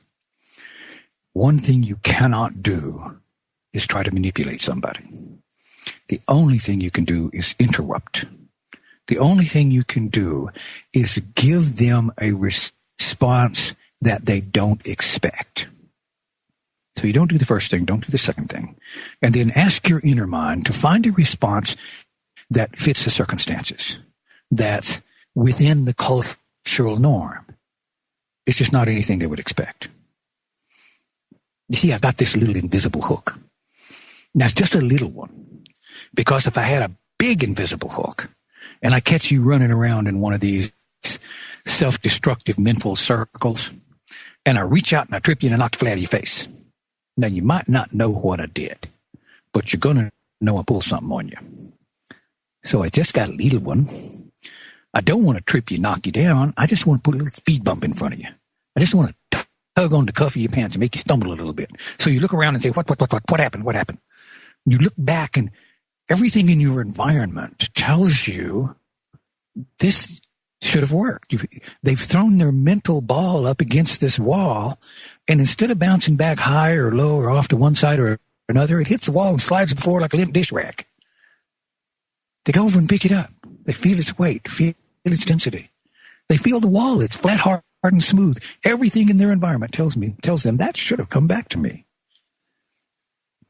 One thing you cannot do is try to manipulate somebody. The only thing you can do is interrupt. The only thing you can do is give them a response that they don't expect. So you don't do the first thing, don't do the second thing. And then ask your inner mind to find a response that fits the circumstances, that's within the cultural norm. It's just not anything they would expect. You see, I got this little invisible hook. Now, it's just a little one, because if I had a big invisible hook and I catch you running around in one of these self-destructive mental circles, and I reach out and I trip you and I knock you flat on your face, now you might not know what I did, but you're going to know I pulled something on you. So I just got a little one. I don't want to trip you, knock you down. I just want to put a little speed bump in front of you. I just want to tug on the cuff of your pants and make you stumble a little bit. So you look around and say, what happened? What happened? You look back, and everything in your environment tells you this should have worked. They've thrown their mental ball up against this wall, and instead of bouncing back high or low or off to one side or another, it hits the wall and slides to the floor like a limp dish rack. They go over and pick it up. They feel its weight, feel its density. They feel the wall. It's flat, hard, and smooth. Everything in their environment tells them that should have come back to me.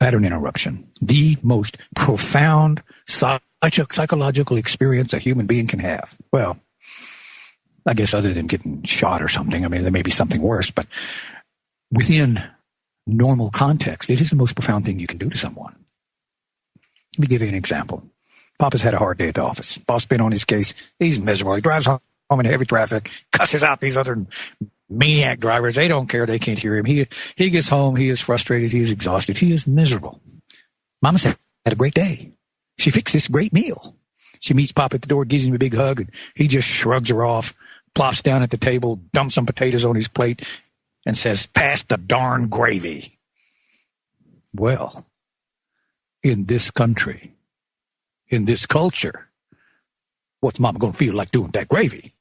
Pattern interruption, the most profound psychological experience a human being can have. Well, I guess other than getting shot or something. I mean, there may be something worse, but within normal context, it is the most profound thing you can do to someone. Let me give you an example. Papa's had a hard day at the office. Boss been on his case. He's miserable. He drives home in heavy traffic, cusses out these other maniac drivers. They don't care. They can't hear him. He gets home. He is frustrated. He is exhausted. He is miserable. Mama's had a great day. She fixed this great meal. She meets Papa at the door, gives him a big hug, and he just shrugs her off, plops down at the table, dumps some potatoes on his plate, and says, "Pass the darn gravy." Well, in this country, in this culture, what's Mama going to feel like doing with that gravy?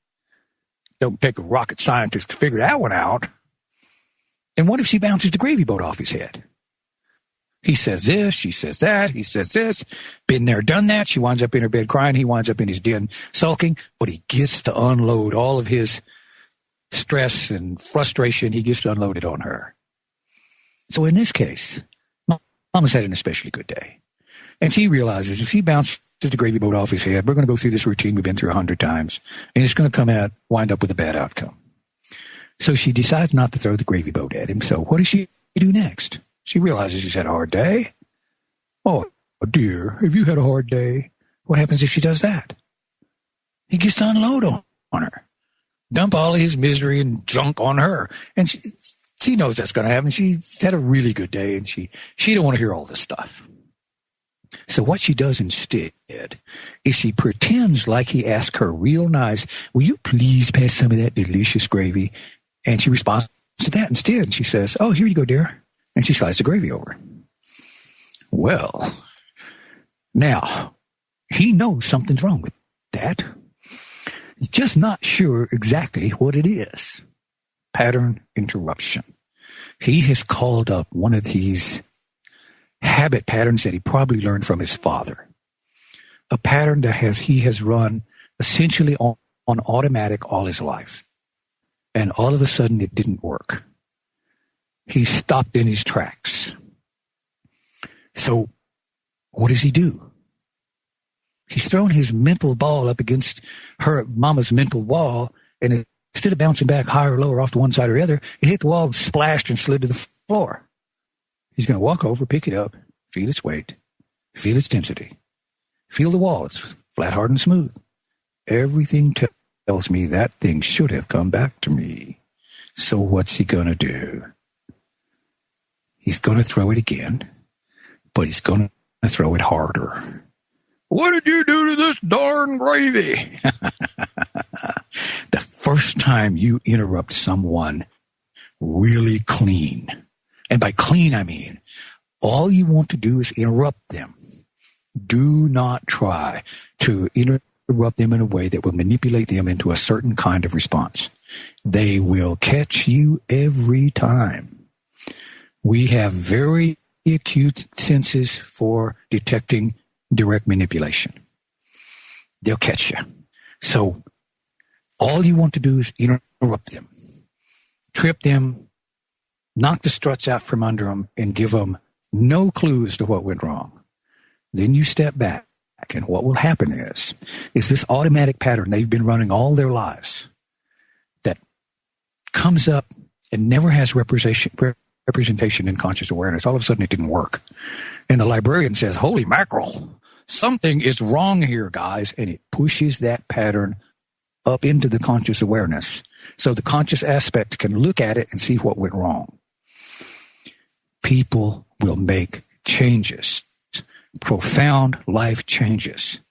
Don't take a rocket scientist to figure that one out. And what if she bounces the gravy boat off his head? He says this, she says that, he says this. Been there, done that. She winds up in her bed crying. He winds up in his den sulking. But he gets to unload all of his stress and frustration. He gets to unload it on her. So in this case, Mama's had an especially good day. And she realizes if she bounces the gravy boat off his head, we're going to go through this routine we've been through 100 times. And it's going to wind up with a bad outcome. So she decides not to throw the gravy boat at him. So what does she do next? She realizes he's had a hard day. Oh, dear, have you had a hard day? What happens if she does that? He gets to unload on her. Dump all of his misery and junk on her. And she knows that's going to happen. She's had a really good day, and she don't want to hear all this stuff. So what she does instead is she pretends like he asked her real nice, "Will you please pass some of that delicious gravy?" And she responds to that instead. And she says, "Oh, here you go, dear." And she slides the gravy over. Well, now, he knows something's wrong with that. He's just not sure exactly what it is. Pattern interruption. He has called up one of these habit patterns that he probably learned from his father. A pattern that he has run essentially on automatic all his life. And all of a sudden it didn't work. He stopped in his tracks. So what does he do? He's thrown his mental ball up against her Mama's mental wall, and instead of bouncing back higher or lower off to one side or the other, it hit the wall and splashed and slid to the floor. He's going to walk over, pick it up, feel its weight, feel its density, feel the wall. It's flat, hard, and smooth. Everything tells me that thing should have come back to me. So what's he going to do? He's going to throw it again, but he's going to throw it harder. What did you do to this darn gravy? The first time you interrupt someone really clean, and by clean I mean all you want to do is interrupt them. Do not try to interrupt them in a way that will manipulate them into a certain kind of response. They will catch you every time. We have very acute senses for detecting direct manipulation. They'll catch you. So all you want to do is interrupt them, trip them, knock the struts out from under them, and give them no clue as to what went wrong. Then you step back, and what will happen is this automatic pattern they've been running all their lives that comes up and never has representation in conscious awareness. All of a sudden it didn't work. And the librarian says, "Holy mackerel, something is wrong here, guys." And it pushes that pattern up into the conscious awareness. So the conscious aspect can look at it and see what went wrong. People will make changes, profound life changes,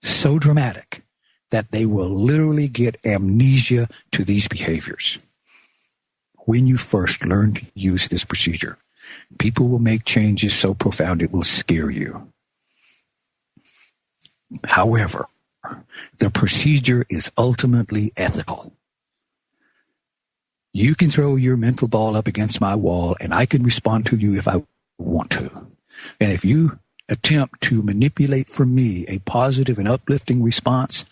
so dramatic that they will literally get amnesia to these behaviors. When you first learn to use this procedure, people will make changes so profound it will scare you. However, the procedure is ultimately ethical. You can throw your mental ball up against my wall, and I can respond to you if I want to. And if you attempt to manipulate from me a positive and uplifting response,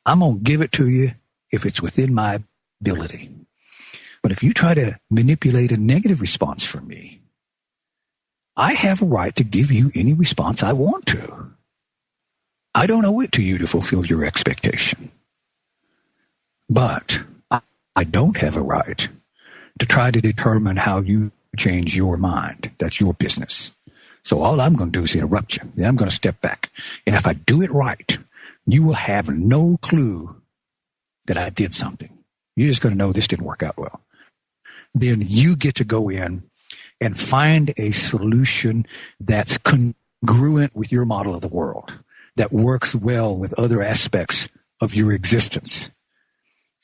I'm going to give it to you if it's within my ability. But if you try to manipulate a negative response from me, I have a right to give you any response I want to. I don't owe it to you to fulfill your expectation. But I don't have a right to try to determine how you change your mind. That's your business. So all I'm going to do is interrupt you. Then I'm going to step back. And if I do it right, you will have no clue that I did something. You're just going to know this didn't work out well. Then you get to go in and find a solution that's congruent with your model of the world, that works well with other aspects of your existence.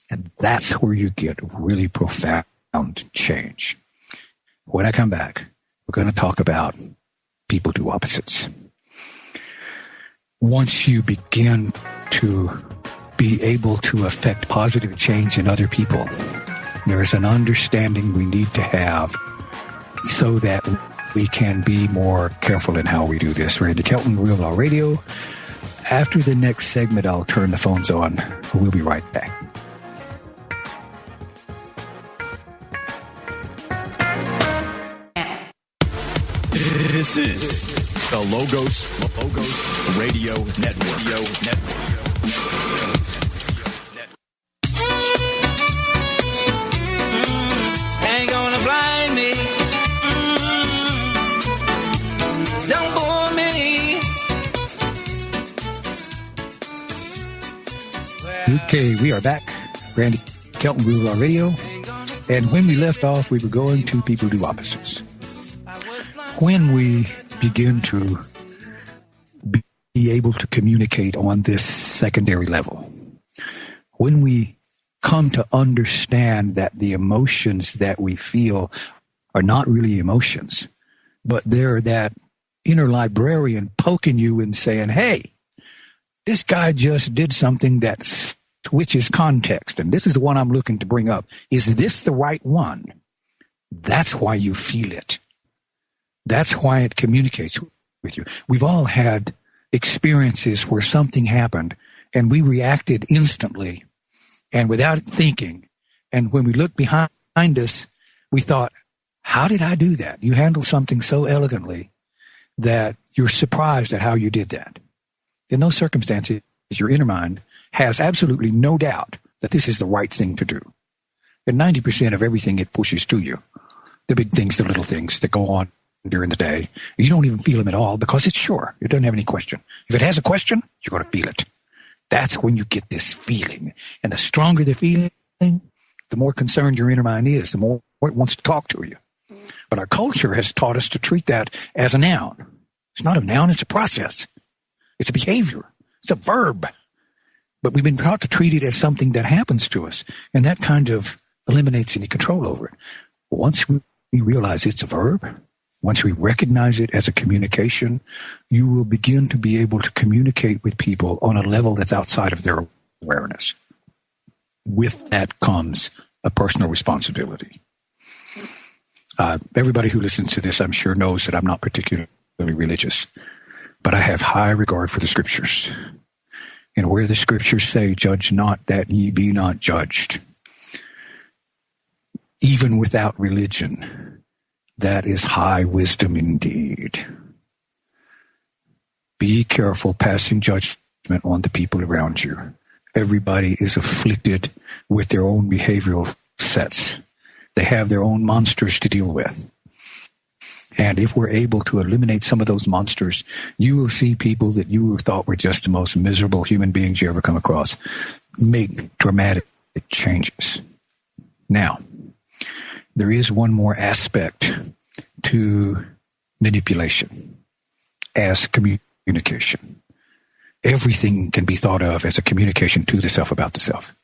And that's where you get really profound change. When I come back, we're going to talk about people do opposites. Once you begin to be able to affect positive change in other people, there is an understanding we need to have so that we can be more careful in how we do this. Randy Kelton, Real Law Radio. After the next segment, I'll turn the phones on. We'll be right back. This is the Logos Radio Network. Ain't gonna blind me. Don't bore me. Okay, we are back. Randy Kelton, Real Law Radio. And when we left off, we were going to people do opposites. When we begin to be able to communicate on this secondary level, when we come to understand that the emotions that we feel are not really emotions, but they're that inner librarian poking you and saying, hey, this guy just did something that switches context, and this is the one I'm looking to bring up. Is this the right one? That's why you feel it. That's why it communicates with you. We've all had experiences where something happened and we reacted instantly and without thinking. And when we looked behind us, we thought, how did I do that? You handled something so elegantly that you're surprised at how you did that. In those circumstances, your inner mind has absolutely no doubt that this is the right thing to do. And 90% of everything it pushes to you, the big things, the little things that go on during the day, you don't even feel them at all because it's sure. It doesn't have any question. If it has a question, you're going to feel it. That's when you get this feeling. And the stronger the feeling, the more concerned your inner mind is, the more it wants to talk to you. But our culture has taught us to treat that as a noun. It's not a noun, it's a process. It's a behavior. It's a verb. But we've been taught to treat it as something that happens to us. And that kind of eliminates any control over it. Once we realize it's a verb, once we recognize it as a communication, you will begin to be able to communicate with people on a level that's outside of their awareness. With that comes a personal responsibility. Everybody who listens to this, I'm sure, knows that I'm not particularly religious, but I have high regard for the scriptures. And where the scriptures say, judge not that ye be not judged, even without religion, that is high wisdom indeed. Be careful passing judgment on the people around you. Everybody is afflicted with their own behavioral sets. They have their own monsters to deal with. And if we're able to eliminate some of those monsters, you will see people that you thought were just the most miserable human beings you ever come across make dramatic changes. Now, there is one more aspect to manipulation as communication. Everything can be thought of as a communication to the self about the self.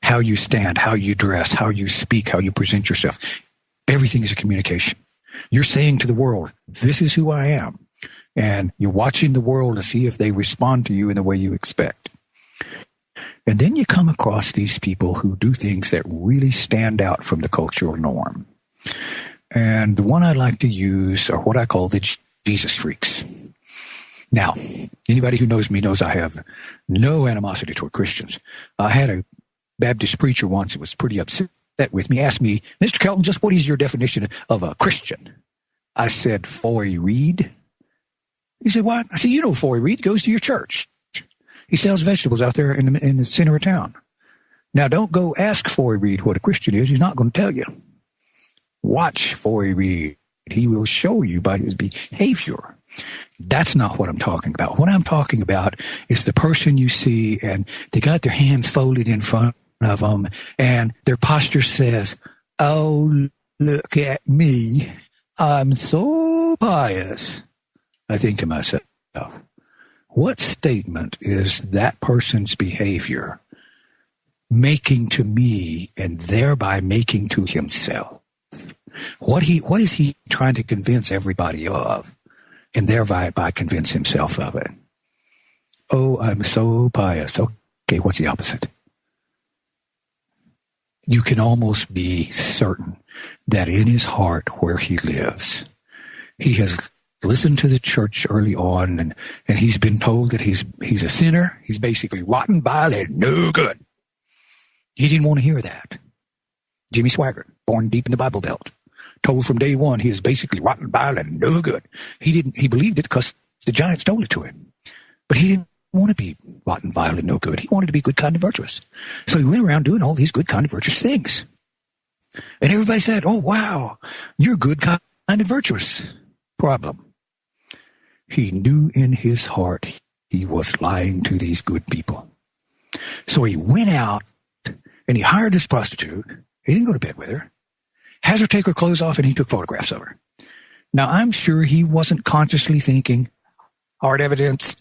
How you stand, how you dress, how you speak, how you present yourself. Everything is a communication. You're saying to the world, this is who I am. And you're watching the world to see if they respond to you in the way you expect. And then you come across these people who do things that really stand out from the cultural norm. And the one I like to use are what I call the Jesus freaks. Now, anybody who knows me knows I have no animosity toward Christians. I had a Baptist preacher once who was pretty upset with me, asked me, Mr. Kelton, just what is your definition of a Christian? I said, Foy Reed. He said, what? I said, you know Foy Reed, goes to your church. He sells vegetables out there in the center of town. Now, don't go ask Foy Reed what a Christian is. He's not going to tell you. Watch Foy Reed. He will show you by his behavior. That's not what I'm talking about. What I'm talking about is the person you see and they got their hands folded in front of them and their posture says, oh, look at me. I'm so pious. I think to myself, what statement is that person's behavior making to me and thereby making to himself? What is he trying to convince everybody of and thereby convince himself of it? Oh, I'm so pious. Okay, what's the opposite? You can almost be certain that in his heart where he lives, he has listened to the church early on and he's been told that he's a sinner. He's basically rotten, vile, and no good. He didn't want to hear that. Jimmy Swaggart, born deep in the Bible Belt, told from day one he is basically rotten, vile, and no good. He believed it because the giants told it to him. But he didn't want to be rotten, vile, and no good. He wanted to be good, kind, and virtuous. So he went around doing all these good, kind, and virtuous things. And everybody said, oh, wow, you're good, kind, and virtuous. Problem. He knew in his heart he was lying to these good people. So he went out and he hired this prostitute. He didn't go to bed with her. Has her take her clothes off and he took photographs of her. Now, I'm sure he wasn't consciously thinking hard evidence,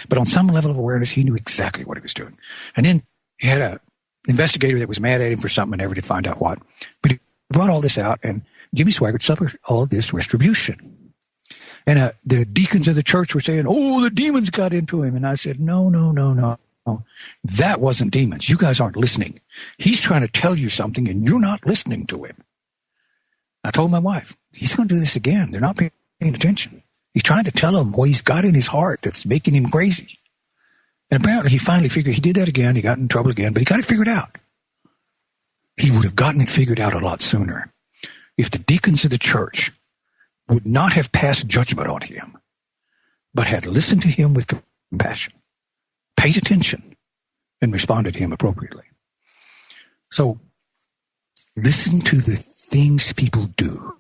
but on some level of awareness, he knew exactly what he was doing. And then he had an investigator that was mad at him for something and never did find out what. But he brought all this out and Jimmy Swaggart suffered all this retribution. And the deacons of the church were saying, oh, the demons got into him. And I said, no. That wasn't demons. You guys aren't listening. He's trying to tell you something and you're not listening to him. I told my wife, he's going to do this again. They're not paying attention. He's trying to tell them what he's got in his heart that's making him crazy. And apparently he finally figured he did that again. He got in trouble again, but he got it figured out. He would have gotten it figured out a lot sooner if the deacons of the church would not have passed judgment on him, but had listened to him with compassion, paid attention, and responded to him appropriately. So listen to the things people do.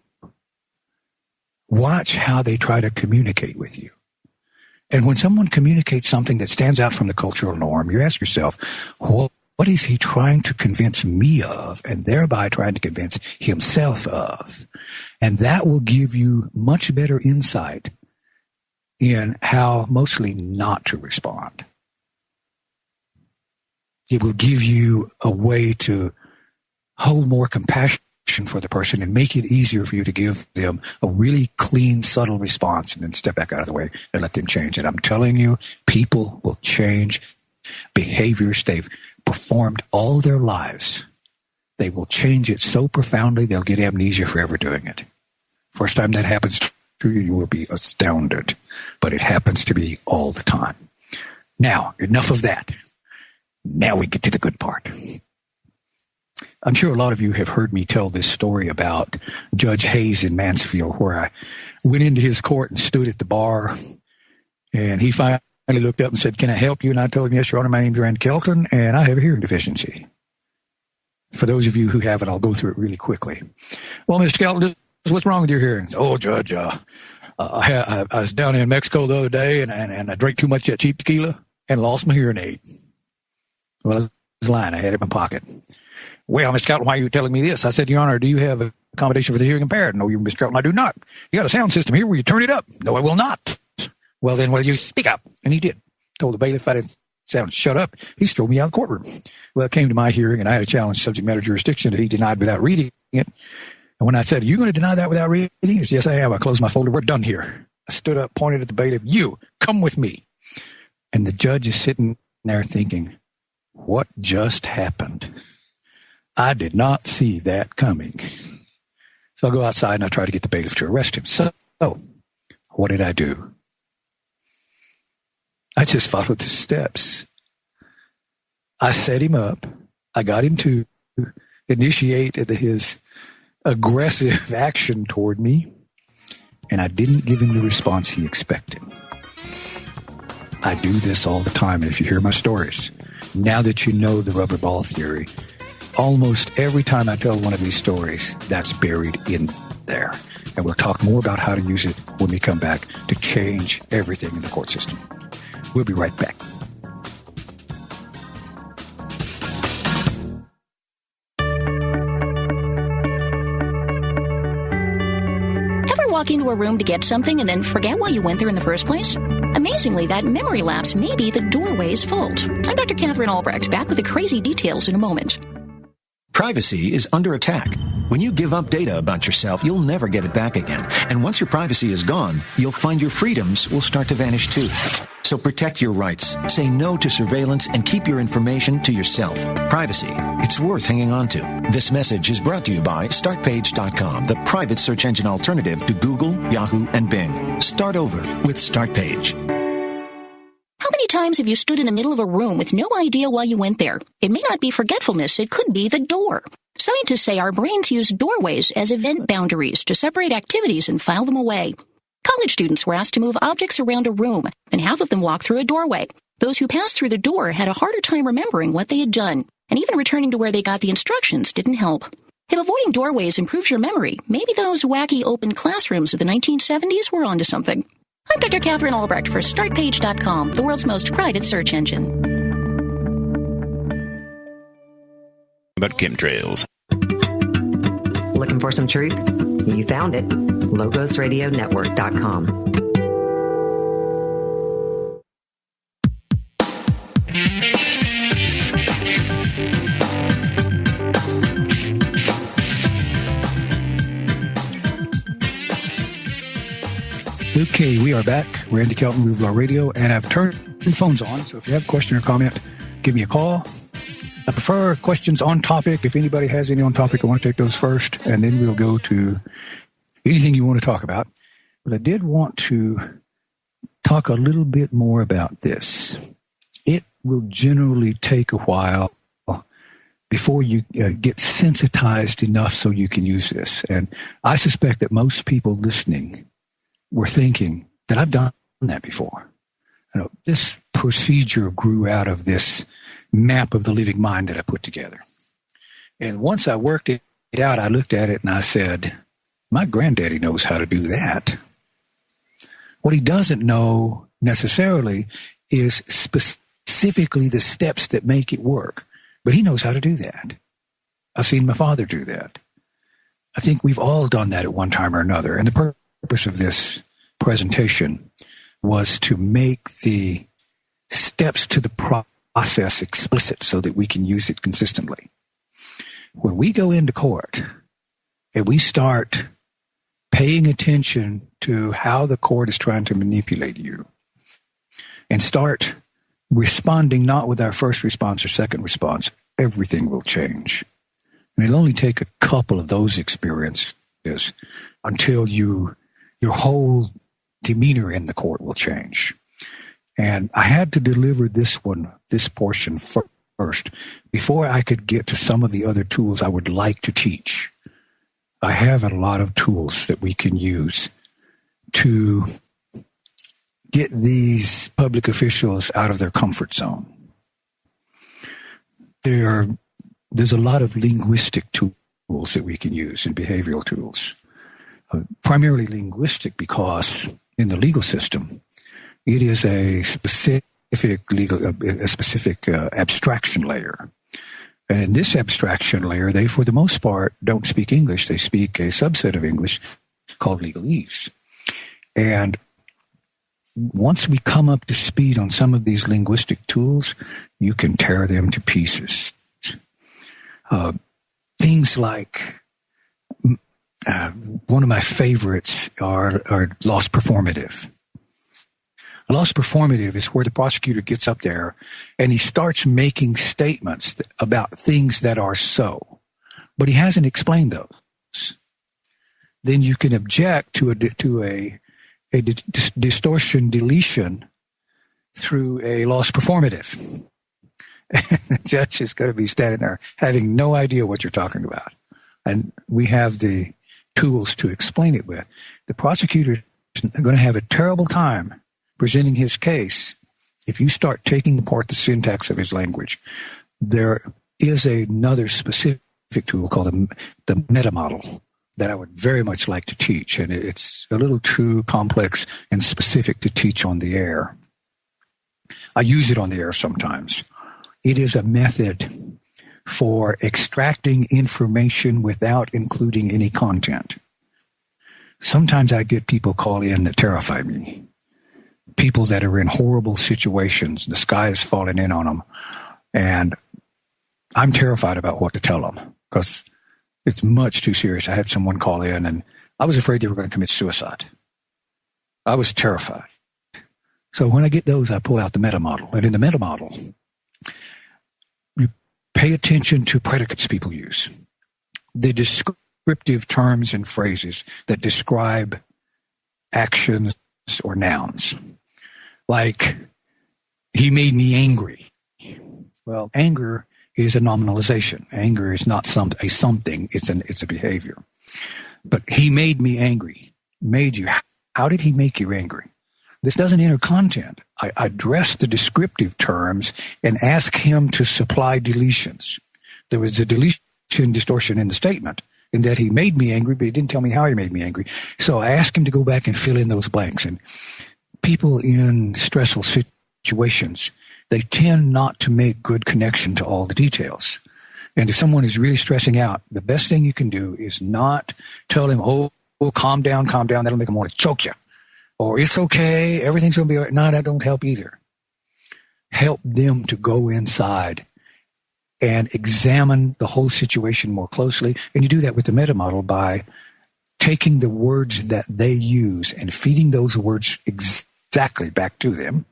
Watch how they try to communicate with you. And when someone communicates something that stands out from the cultural norm, you ask yourself, what is he trying to convince me of and thereby trying to convince himself of? And that will give you much better insight in how mostly not to respond. It will give you a way to hold more compassion for the person and make it easier for you to give them a really clean, subtle response and then step back out of the way and let them change it. I'm telling you, people will change behaviors they've performed all their lives. They will change it so profoundly they'll get amnesia forever doing it. First time that happens to you, you will be astounded. But it happens to me all the time. Now, enough of that. Now we get to the good part. I'm sure a lot of you have heard me tell this story about Judge Hayes in Mansfield, where I went into his court and stood at the bar, and he finally looked up and said, "Can I help you?" And I told him, "Yes, Your Honor, my name's Randy Kelton, and I have a hearing deficiency." For those of you who have it, I'll go through it really quickly. Well, Mr. Kelton, what's wrong with your hearing? Oh, Judge, I was down in Mexico the other day, and I drank too much of that cheap tequila and lost my hearing aid. Well, I was lying. I had it in my pocket. Well, Mr. Kelton, why are you telling me this? I said, Your Honor, do you have accommodation for the hearing impaired? No, Mr. Kelton, I do not. You got a sound system here where you turn it up. No, I will not. Well, then, will you speak up? And he did. Told the bailiff I didn't sound shut up. He threw me out of the courtroom. Well, it came to my hearing, and I had to challenge subject matter jurisdiction that he denied without reading it. And when I said, "Are you going to deny that without reading?" He said, "Yes, I am." I closed my folder. "We're done here." I stood up, pointed at the bailiff. "You, come with me." And the judge is sitting there thinking, what just happened? I did not see that coming. So I go outside and I try to get the bailiff to arrest him. So what did I do? I just followed the steps. I set him up. I got him to initiate his aggressive action toward me, and I didn't give him the response he expected. I do this all the time. And if you hear my stories, now that you know the rubber ball theory, almost every time I tell one of these stories, that's buried in there. And we'll talk more about how to use it when we come back to change everything in the court system. We'll be right back. Ever walk into a room to get something and then forget why you went there in the first place? Amazingly, that memory lapse may be the doorway's fault. I'm Dr. Catherine Albrecht, back with the crazy details in a moment. Privacy is under attack. When you give up data about yourself, you'll never get it back again. And once your privacy is gone, you'll find your freedoms will start to vanish too. So protect your rights, say no to surveillance, and keep your information to yourself. Privacy, it's worth hanging on to. This message is brought to you by StartPage.com, the private search engine alternative to Google, Yahoo, and Bing. Start over with StartPage. How many times have you stood in the middle of a room with no idea why you went there? It may not be forgetfulness, it could be the door. Scientists say our brains use doorways as event boundaries to separate activities and file them away. College students were asked to move objects around a room, and half of them walked through a doorway. Those who passed through the door had a harder time remembering what they had done, and even returning to where they got the instructions didn't help. If avoiding doorways improves your memory, maybe those wacky open classrooms of the 1970s were onto something. I'm Dr. Catherine Albrecht for StartPage.com, the world's most private search engine. About chemtrails. Looking for some truth? You found it. LogosRadioNetwork.com. Okay, we are back. Randy Kelton, Ruvlar Radio, and I've turned the phones on. So if you have a question or comment, give me a call. I prefer questions on topic. If anybody has any on topic, I want to take those first, and then we'll go to anything you want to talk about. But I did want to talk a little bit more about this. It will generally take a while before you get sensitized enough so you can use this. And I suspect that most people listening were thinking that I've done that before. You know, this procedure grew out of this map of the living mind that I put together. And once I worked it out, I looked at it and I said, my granddaddy knows how to do that. What he doesn't know necessarily is specifically the steps that make it work, but he knows how to do that. I've seen my father do that. I think we've all done that at one time or another. And the purpose of this presentation was to make the steps to the process explicit so that we can use it consistently. When we go into court and we start paying attention to how the court is trying to manipulate you and start responding not with our first response or second response, everything will change. And it'll only take a couple of those experiences until your whole demeanor in the court will change. And I had to deliver this portion first, before I could get to some of the other tools I would like to teach. I have a lot of tools that we can use to get these public officials out of their comfort zone. There's a lot of linguistic tools that we can use and behavioral tools. Primarily linguistic because in the legal system, it is a specific abstraction layer. And in this abstraction layer, they, for the most part, don't speak English. They speak a subset of English called legalese. And once we come up to speed on some of these linguistic tools, you can tear them to pieces. Things like, one of my favorites are loss performative. A loss performative is where the prosecutor gets up there and he starts making statements about things that are so, but he hasn't explained those. Then you can object to a distortion deletion through a loss performative. And the judge is going to be standing there having no idea what you're talking about. And we have the tools to explain it with. The prosecutor is going to have a terrible time presenting his case if you start taking apart the syntax of his language, there is another specific tool called the meta model that I would very much like to teach. And it's a little too complex and specific to teach on the air. I use it on the air sometimes. It is a method for extracting information without including any content. Sometimes I get people call in that terrify me. People that are in horrible situations. The sky is falling in on them. And I'm terrified about what to tell them because it's much too serious. I had someone call in and I was afraid they were going to commit suicide. I was terrified. So when I get those, I pull out the meta model. And in the meta model, you pay attention to predicates people use. The descriptive terms and phrases that describe actions or nouns. Like, he made me angry. Well, anger is a nominalization. Anger is not a something. It's a behavior. But he made me angry. Made you. How did he make you angry? This doesn't enter content. I address the descriptive terms and ask him to supply deletions. There was a deletion distortion in the statement in that he made me angry, but he didn't tell me how he made me angry. So I asked him to go back and fill in those blanks. And people in stressful situations, they tend not to make good connection to all the details. And if someone is really stressing out, the best thing you can do is not tell him, oh calm down, that'll make him want to choke you. Or it's okay, everything's going to be all right. No, that don't help either. Help them to go inside and examine the whole situation more closely. And you do that with the meta model by taking the words that they use and feeding those words exactly back to them.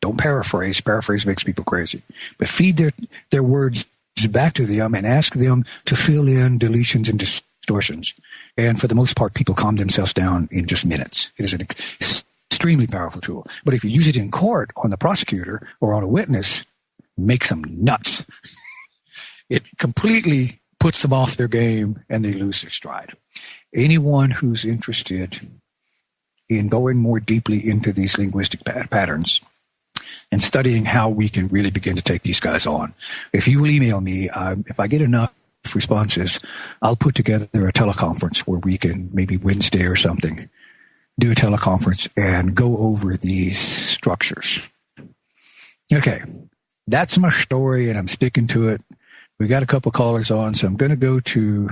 Don't paraphrase. Paraphrase makes people crazy. But feed their words back to them and ask them to fill in deletions and distortions. And for the most part, people calm themselves down in just minutes. It is an extremely powerful tool. But if you use it in court on the prosecutor or on a witness, it makes them nuts. It completely puts them off their game and they lose their stride. Anyone who's interested in going more deeply into these linguistic patterns and studying how we can really begin to take these guys on, if you will email me, if I get enough responses, I'll put together a teleconference where we can, maybe Wednesday or something, do a teleconference and go over these structures. Okay, that's my story and I'm sticking to it. We got a couple callers on, so I'm going to go to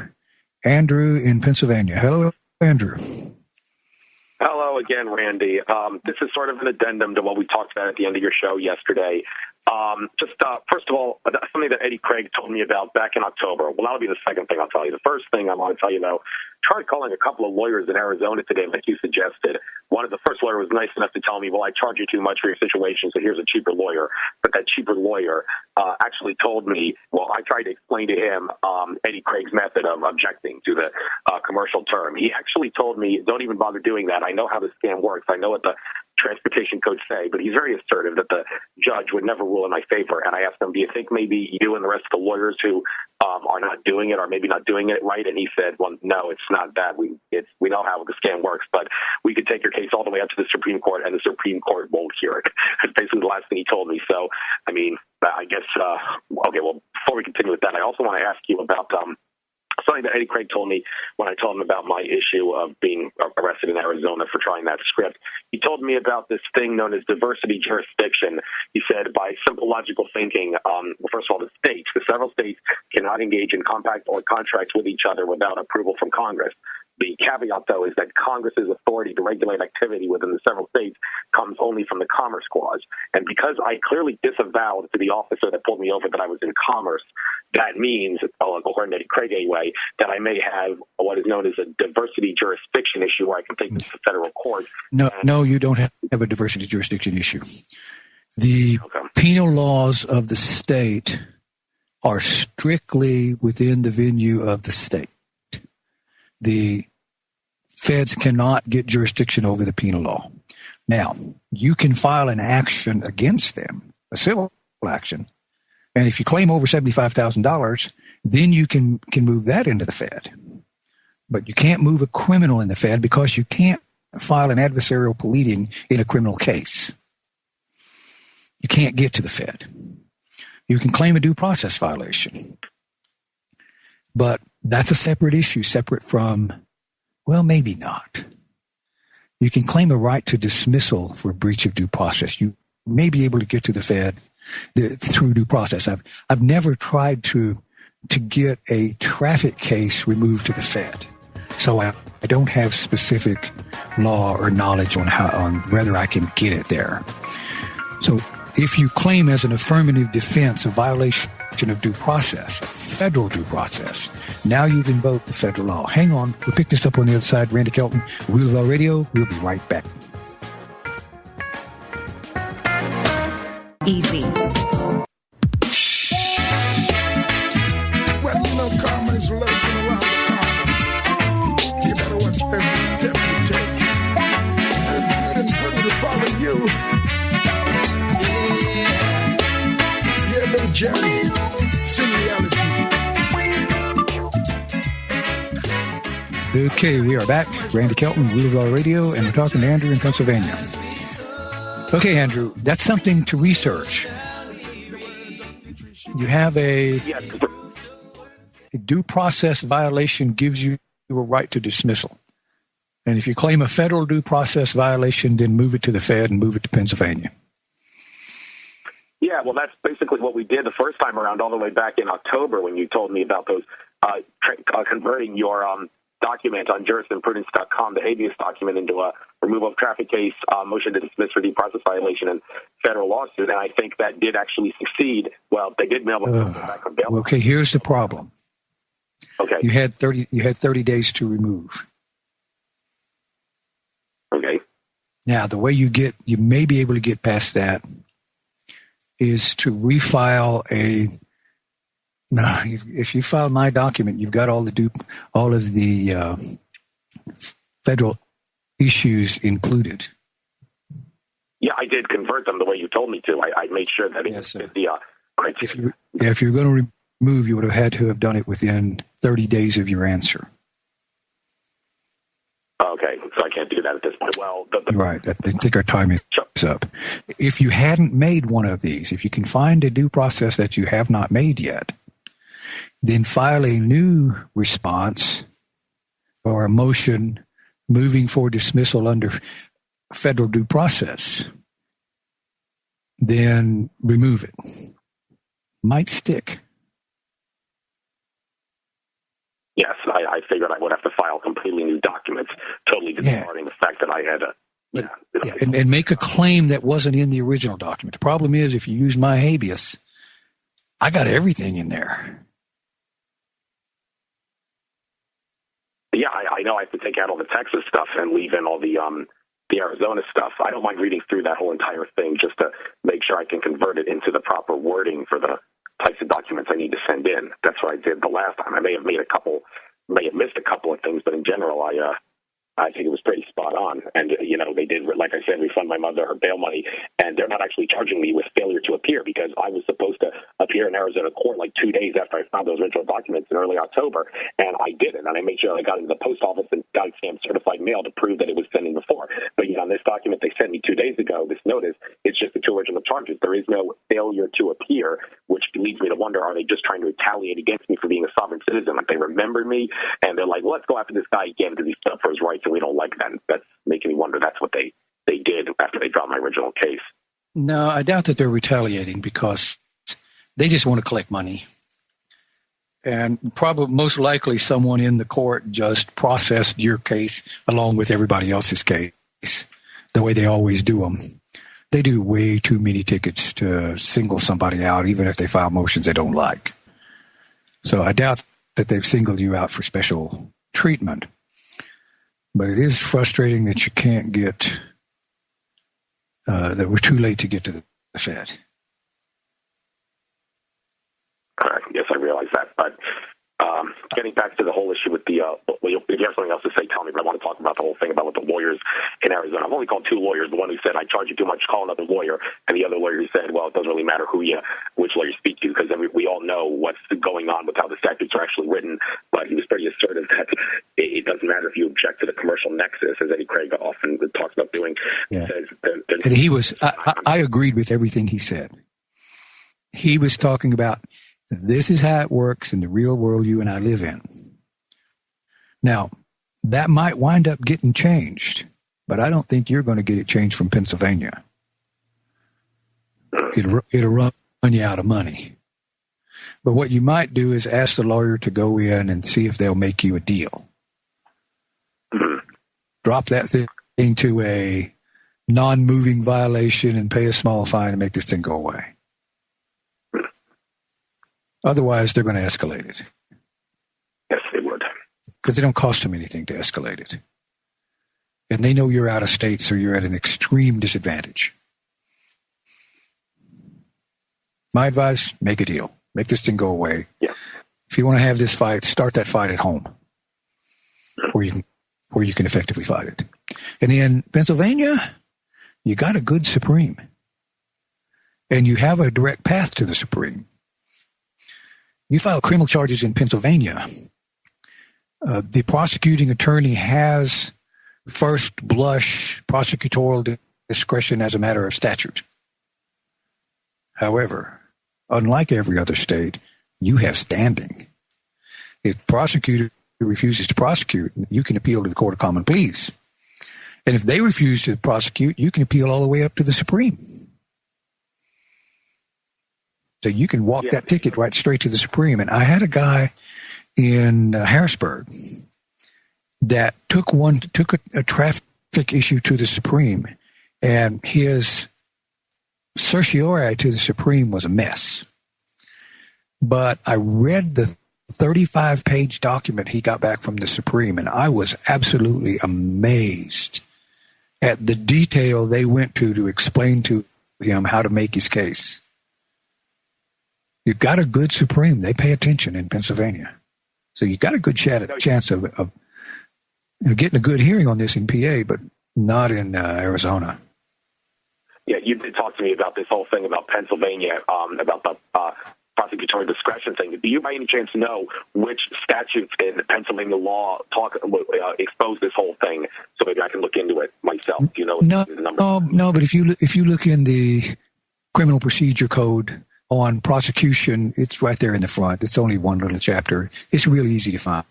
Andrew in Pennsylvania. Hello, Andrew. Hello again, Randy. This is sort of an addendum to what we talked about at the end of your show yesterday. First of all, something that Eddie Craig told me about back in October. Well, that'll be the second thing I'll tell you. The first thing I want to tell you, though, tried calling a couple of lawyers in Arizona today, like you suggested. The first lawyer was nice enough to tell me, well, I charge you too much for your situation, so here's a cheaper lawyer. But that cheaper lawyer actually told me, well, I tried to explain to him Eddie Craig's method of objecting to the commercial term. He actually told me, don't even bother doing that. I know how the scam works. I know what the transportation codes say, but he's very assertive that the judge would never rule in my favor. And I asked him, do you think maybe you and the rest of the lawyers who are not doing it or maybe not doing it right? And he said, well, no, it's not that. We know how the scam works, but we could take your case all the way up to the Supreme Court and the Supreme Court won't hear it. That's basically the last thing he told me. So, I mean, I guess, okay, well, before we continue with that, I also want to ask you about something that Eddie Craig told me when I told him about my issue of being arrested in Arizona for trying that script. He told me about this thing known as diversity jurisdiction. He said by simple logical thinking, first of all, the several states cannot engage in compact or contracts with each other without approval from Congress. The caveat, though, is that Congress's authority to regulate activity within the several states comes only from the Commerce Clause. And because I clearly disavowed to the officer that pulled me over that I was in commerce, that means, according to Eddie Craig anyway, that I may have what is known as a diversity jurisdiction issue where I can take this to federal court. No, you don't have a diversity jurisdiction issue. The penal laws of the state are strictly within the venue of the state. The feds cannot get jurisdiction over the penal law. Now, you can file an action against them, a civil action, and if you claim over $75,000, then you can move that into the Fed. But you can't move a criminal in the Fed because you can't file an adversarial pleading in a criminal case. you can't get to the Fed. You can claim a due process violation, but that's a separate issue, separate from, well, maybe not. You can claim a right to dismissal for breach of due process. You may be able to get to the Fed through due process. I've never tried to get a traffic case removed to the Fed, so I don't have specific law or knowledge on whether I can get it there. So if you claim as an affirmative defense a violation of due process, federal due process, now you've invoked the federal law. Hang on, we'll pick this up on the other side. Randy Kelton, Wheel of Law Radio. We'll be right back. Easy. Well, you know, karma is lurking around the corner. You better watch every step you take. And good and good will follow you. Yeah, baby Jerry, sing reality. Okay, we are back. Randy Kelton, Wheel of Law Radio, and we're talking to Andrew in Pennsylvania. Okay, Andrew, that's something to research. You have a due process violation gives you a right to dismissal. And if you claim a federal due process violation, then move it to the Fed and move it to Pennsylvania. Yeah, well, that's basically what we did the first time around, all the way back in October when you told me about those converting your document on jurisprudence.com, the habeas document, into a removal of traffic case, motion to dismiss for due process violation, and federal lawsuit. And I think that did actually succeed. Well, they did mail them back on bail. Okay, here's the problem. Okay. You had 30 days to remove. Okay. Now, the way you may be able to get past that is to refile if you file my document, you've got all of the federal issues included. Yeah, I did convert them the way you told me to. I made sure that it fit the criteria. If you're going to remove, you would have had to have done it within 30 days of your answer. Okay, so I can't do that at this point. Well, right. I think our time is up. If you hadn't made one of these, if you can find a due process that you have not made yet, then file a new response or a motion moving for dismissal under federal due process. Then remove it. Might stick. Yes, I figured I would have to file completely new documents, totally disregarding the fact that I had and make a claim that wasn't in the original document. The problem is, if you use my habeas, I got everything in there. Yeah, I know I have to take out all the Texas stuff and leave in all the Arizona stuff. I don't mind reading through that whole entire thing just to make sure I can convert it into the proper wording for the types of documents I need to send in. That's what I did the last time. I may have missed a couple of things, but in general, I think it was pretty spot on. And, they did, like I said, refund my mother her bail money, and they're not actually charging me with failure to appear because I was supposed to appear in Arizona court like 2 days after I found those original documents in early October, and I didn't. And I made sure I got into the post office and got it stamped certified mail to prove that it was sending before. But, on this document they sent me 2 days ago, this notice, it's just the two original charges. There is no failure to appear, which leads me to wonder, are they just trying to retaliate against me for being a sovereign citizen? Like, they remembered me, and they're like, well, let's go after this guy again because he stood up for his rights, and we don't like that. That's making me wonder that's what they did after they dropped my original case. No, I doubt that they're retaliating because they just want to collect money. And probably most likely someone in the court just processed your case along with everybody else's case the way they always do them. They do way too many tickets to single somebody out, even if they file motions they don't like. So I doubt that they've singled you out for special treatment. But it is frustrating that you can't get, that we're too late to get to the Fed. All right. Yes, I realize that. But getting back to the whole issue with the, if you have something else to say, tell me, but I want to talk about the whole thing about with the lawyers in Arizona. I've only called two lawyers. The one who said, I charge you too much, call another lawyer. And the other lawyer who said, well, it doesn't really matter which lawyer you speak to because we all know what's going on with how the statutes are actually written. But he was pretty assertive that it doesn't matter if you object to the commercial nexus, as Eddie Craig often talks about doing. Yeah. Says they're And he was, I agreed with everything he said. He was talking about this is how it works in the real world you and I live in. Now, that might wind up getting changed, but I don't think you're going to get it changed from Pennsylvania. It'll run you out of money. But what you might do is ask the lawyer to go in and see if they'll make you a deal. Drop that thing to a non-moving violation and pay a small fine and make this thing go away. Otherwise, they're going to escalate it. Yes, they would. Because they don't cost them anything to escalate it. And they know you're out of state, so you're at an extreme disadvantage. My advice, make a deal. Make this thing go away. Yeah. If you want to have this fight, start that fight at home. Where you can effectively fight it. And in Pennsylvania, you got a good Supreme. And you have a direct path to the Supreme. You file criminal charges in Pennsylvania, the prosecuting attorney has first blush prosecutorial discretion as a matter of statute. However, unlike every other state, you have standing. If the prosecutor refuses to prosecute, you can appeal to the Court of Common Pleas. And if they refuse to prosecute, you can appeal all the way up to the Supreme. So you can walk that ticket right straight to the Supreme. And I had a guy in Harrisburg that took a traffic issue to the Supreme, and his certiorari to the Supreme was a mess. But I read the 35-page document he got back from the Supreme, and I was absolutely amazed at the detail they went to explain to him how to make his case. You've got a good Supreme. They pay attention in Pennsylvania. So you've got a good chance of getting a good hearing on this in PA, but not in Arizona. Yeah, you did talk to me about this whole thing about Pennsylvania, about the prosecutorial discretion thing. Do you by any chance know which statutes in Pennsylvania law expose this whole thing? So maybe I can look into it myself. Do you know the number? No, but if you look in the Criminal Procedure Code on prosecution, it's right there in the front. It's only one little chapter. It's really easy to find.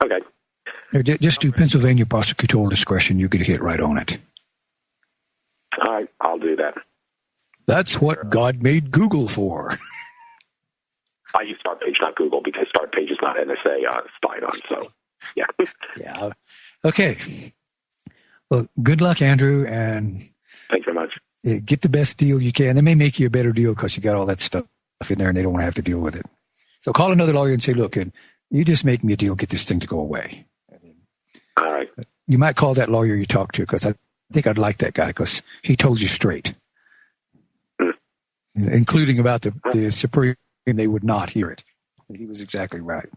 Okay. Just do Pennsylvania prosecutorial discretion. You get a hit right on it. All right, I'll do that. That's what God made Google for. I use Startpage, not Google, because Startpage is not NSA spied on. So, yeah. Yeah. Okay. Well, good luck, Andrew, and thank you very much. Get the best deal you can. They may make you a better deal because you got all that stuff in there and they don't want to have to deal with it. So call another lawyer and say, look, you just make me a deal, get this thing to go away. All right. You might call that lawyer you talk to, because I think I'd like that guy because he told you straight. Including about the Supreme, they would not hear it. He was exactly right.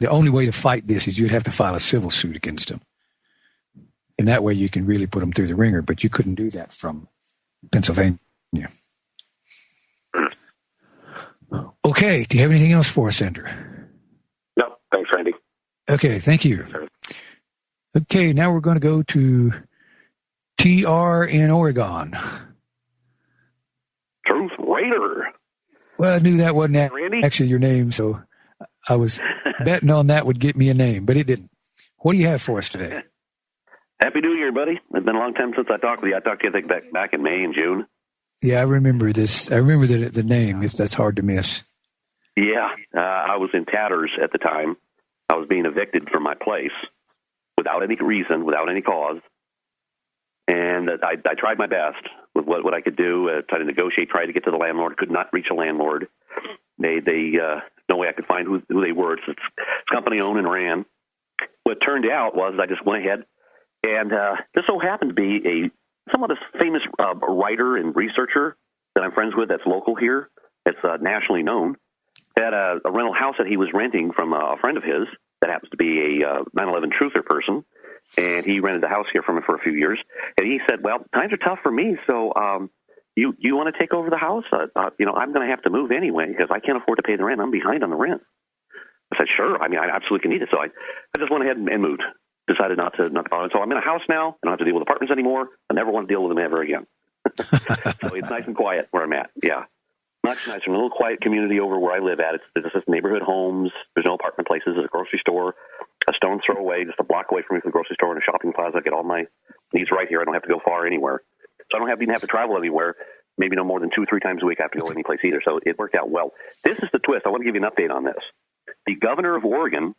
The only way to fight this is you'd have to file a civil suit against him. And that way you can really put them through the ringer, but you couldn't do that from Pennsylvania. Okay, do you have anything else for us, Andrew? No, thanks, Randy. Okay, thank you. Okay, now we're going to go to TR in Oregon. Truth Raider. Well, I knew that wasn't actually your name, so I was betting on that would get me a name, but it didn't. What do you have for us today? Happy New Year, buddy. It's been a long time since I talked with you. I talked to you, I think, back in May and June. Yeah, I remember this. I remember the name. That's hard to miss. Yeah, I was in tatters at the time. I was being evicted from my place without any reason, without any cause. And I tried my best with what I could do, tried to negotiate, tried to get to the landlord, could not reach a landlord. They no way I could find who they were. It's company owned and ran. What turned out was I just went ahead, and this so happened to be a somewhat famous writer and researcher that I'm friends with that's local here. It's nationally known. Had a rental house that he was renting from a friend of his that happens to be a 9/11 truther person. And he rented the house here from him for a few years. And he said, well, times are tough for me, so you want to take over the house? I'm going to have to move anyway because I can't afford to pay the rent. I'm behind on the rent. I said, sure. I mean, I absolutely can need it. So I just went ahead and moved. decided not to bother. So I'm in a house now. I don't have to deal with apartments anymore. I never want to deal with them ever again. So it's nice and quiet where I'm at. Yeah. Much nicer. A little quiet community over where I live at. It's just neighborhood homes. There's no apartment places. There's a grocery store, a stone's throw away, just a block away from me from the grocery store and a shopping plaza. I get all my needs right here. I don't have to go far anywhere. So I don't even have to travel anywhere. Maybe no more than 2 or 3 times a week I have to go any place either. So it worked out well. This is the twist. I want to give you an update on this. The governor of Oregon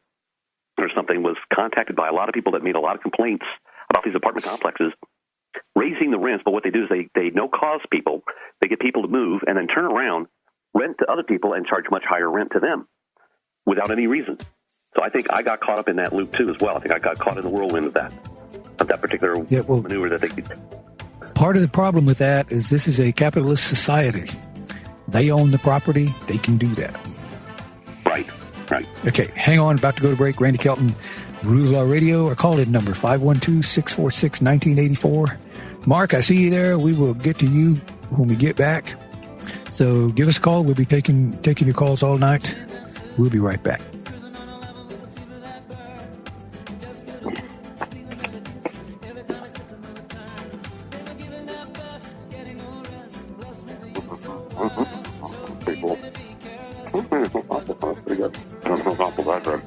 or something was contacted by a lot of people that made a lot of complaints about these apartment complexes raising the rents. But what they do is they no-cause people. They get people to move and then turn around, rent to other people, and charge much higher rent to them without any reason. So I think I got caught up in that loop, too, as well. I think I got caught in the whirlwind of that particular maneuver that they did. Part of the problem with that is this is a capitalist society. They own the property. They can do that. Right. Okay, hang on. About to go to break. Randy Kelton, Rules Law Radio. Our call-in number, 512-646-1984. Mark, I see you there. We will get to you when we get back. So give us a call. We'll be taking your calls all night. We'll be right back. Pretty cool. That's pretty good. That's awful. That's right.